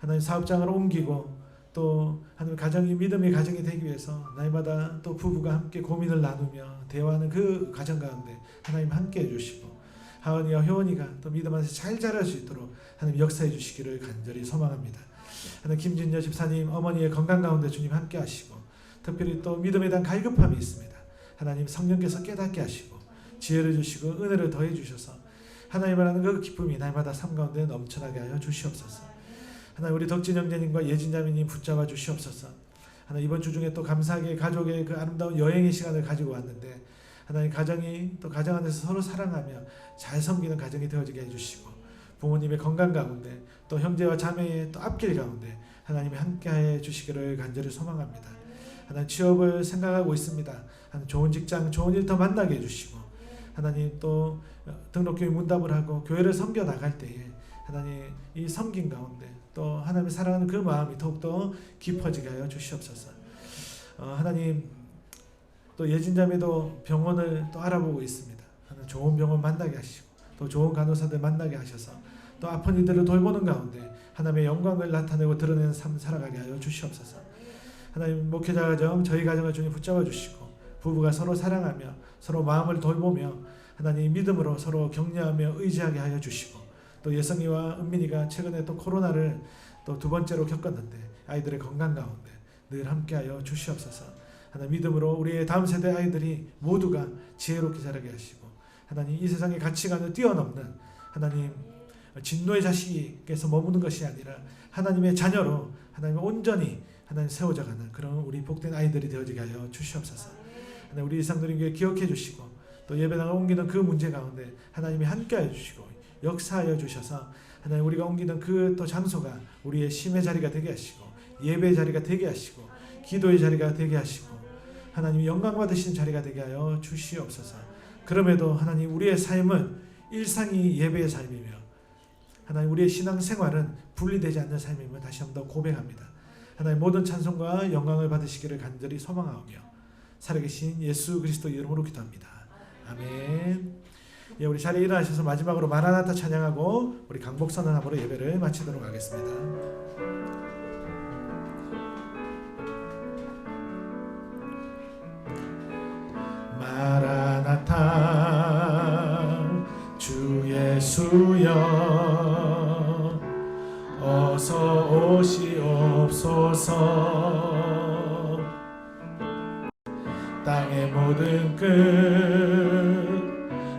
S1: 하나님, 사업장을 옮기고 또 하나님 가정이 믿음의 가정이 되기 위해서 날마다 또 부부가 함께 고민을 나누며 대화하는 그 가정 가운데 하나님 함께해 주시고 하은이와 효원이가 또 믿음 안에서 잘 자랄 수 있도록 하나님 역사해 주시기를 간절히 소망합니다. 하나님, 김진여 집사님 어머니의 건강 가운데 주님 함께 하시고 특별히 또 믿음에 대한 갈급함이 있습니다. 하나님 성령께서 깨닫게 하시고 지혜를 주시고 은혜를 더해 주셔서 하나님을 아는 그 기쁨이 날마다 삶 가운데 넘쳐나게 하여 주시옵소서. 하나님, 우리 덕진 형제님과 예진 자매님 붙잡아 주시옵소서. 하나님, 이번 주 중에 또 감사하게 가족의 그 아름다운 여행의 시간을 가지고 왔는데 하나님 가정이 또 가정 안에서 서로 사랑하며 잘 섬기는 가정이 되어지게 해주시고 부모님의 건강 가운데 또 형제와 자매의 또 앞길 가운데 하나님이 함께해 주시기를 간절히 소망합니다. 하나님, 취업을 생각하고 있습니다. 하나님, 좋은 직장 좋은 일 더 만나게 해주시고 하나님 또 등록교회 문답을 하고 교회를 섬겨 나갈 때에 하나님 이 섬긴 가운데 또 하나님을 사랑하는 그 마음이 더욱더 깊어지게 하여 주시옵소서. 하나님, 또 예진자매도 병원을 또 알아보고 있습니다. 하나님, 좋은 병원 만나게 하시고 또 좋은 간호사들 만나게 하셔서 또 아픈 이들을 돌보는 가운데 하나님의 영광을 나타내고 드러내는 삶 살아가게 하여 주시옵소서. 하나님 목회자 가정, 저희 가정을 주님 붙잡아 주시고 부부가 서로 사랑하며 서로 마음을 돌보며 하나님 믿음으로 서로 격려하며 의지하게 하여 주시고 또 예성이와 은민이가 최근에 또 코로나를 또 두 번째로 겪었는데 아이들의 건강 가운데 늘 함께하여 주시옵소서. 하나님 믿음으로 우리의 다음 세대 아이들이 모두가 지혜롭게 자라게 하시고 하나님 이 세상의 가치관을 뛰어넘는 하나님 진노의 자식에서 머무는 것이 아니라 하나님의 자녀로 하나님 온전히 하나님 세워져가는 그런 우리 복된 아이들이 되어지게 하여 주시옵소서. 하나님 우리 일상드림교회 기억해 주시고 또 예배당을 옮기는 그 문제 가운데 하나님이 함께하여 주시고 역사하여 주셔서 하나님 우리가 옮기는 그 또 장소가 우리의 심의 자리가 되게 하시고 예배의 자리가 되게 하시고 기도의 자리가 되게 하시고 하나님 영광 받으시는 자리가 되게 하여 주시옵소서. 그럼에도 하나님 우리의 삶은 일상이 예배의 삶이며 하나님 우리의 신앙생활은 분리되지 않는 삶임을 다시 한번 더 고백합니다. 하나님 모든 찬송과 영광을 받으시기를 간절히 소망하오며 살아계신 예수 그리스도 이름으로 기도합니다. 아멘. 예, 우리 자리에 일어나셔서 마지막으로 마라나타 찬양하고 우리 강복 선언함으로 예배를 마치도록 하겠습니다. 마라나타 주 예수여 어서 오시옵소서. 땅의 모든 끝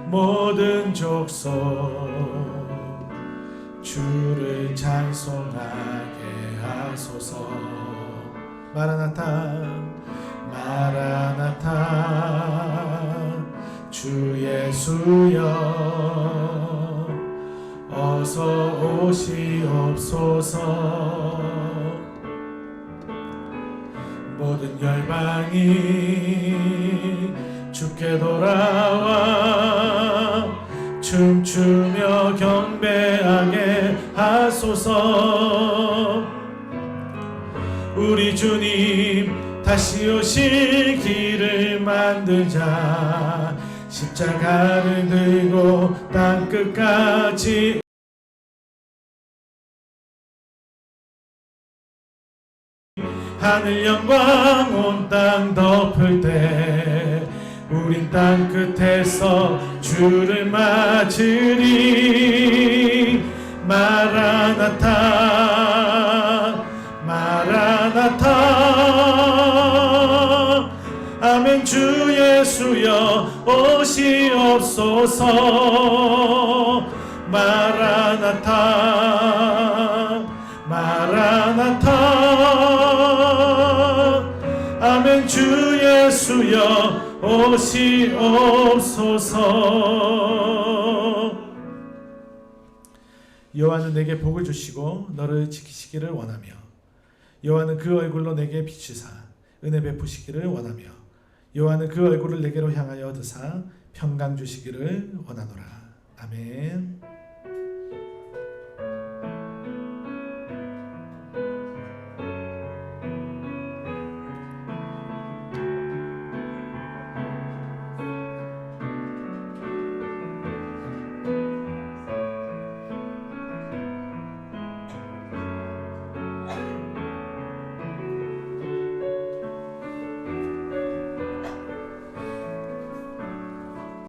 S1: 모든 족속 주를 찬송하게 하소서. 마라나타 마라나타 주 예수여 어서 오시옵소서. 모든 열방이 주께 돌아와 춤추며 경배하게 하소서. 우리 주님 다시 오실 길을 만들자. 십자가를 들고 땅끝까지 하늘 영광 온 땅 덮을 때 우린 땅 끝에서 주를 맞으리. 마라나타 마라나타 아멘. 주 예수여 오시옵소서. 마라나타 마라나타 아멘. 주 예수여 오시옵소서. 여호와는 내게 복을 주시고 너를 지키시기를 원하며 여호와는 그 얼굴로 내게 비추사 은혜 베푸시기를 원하며 여호와는 그 얼굴을 내게로 향하여 드사 평강 주시기를 원하노라. 아멘.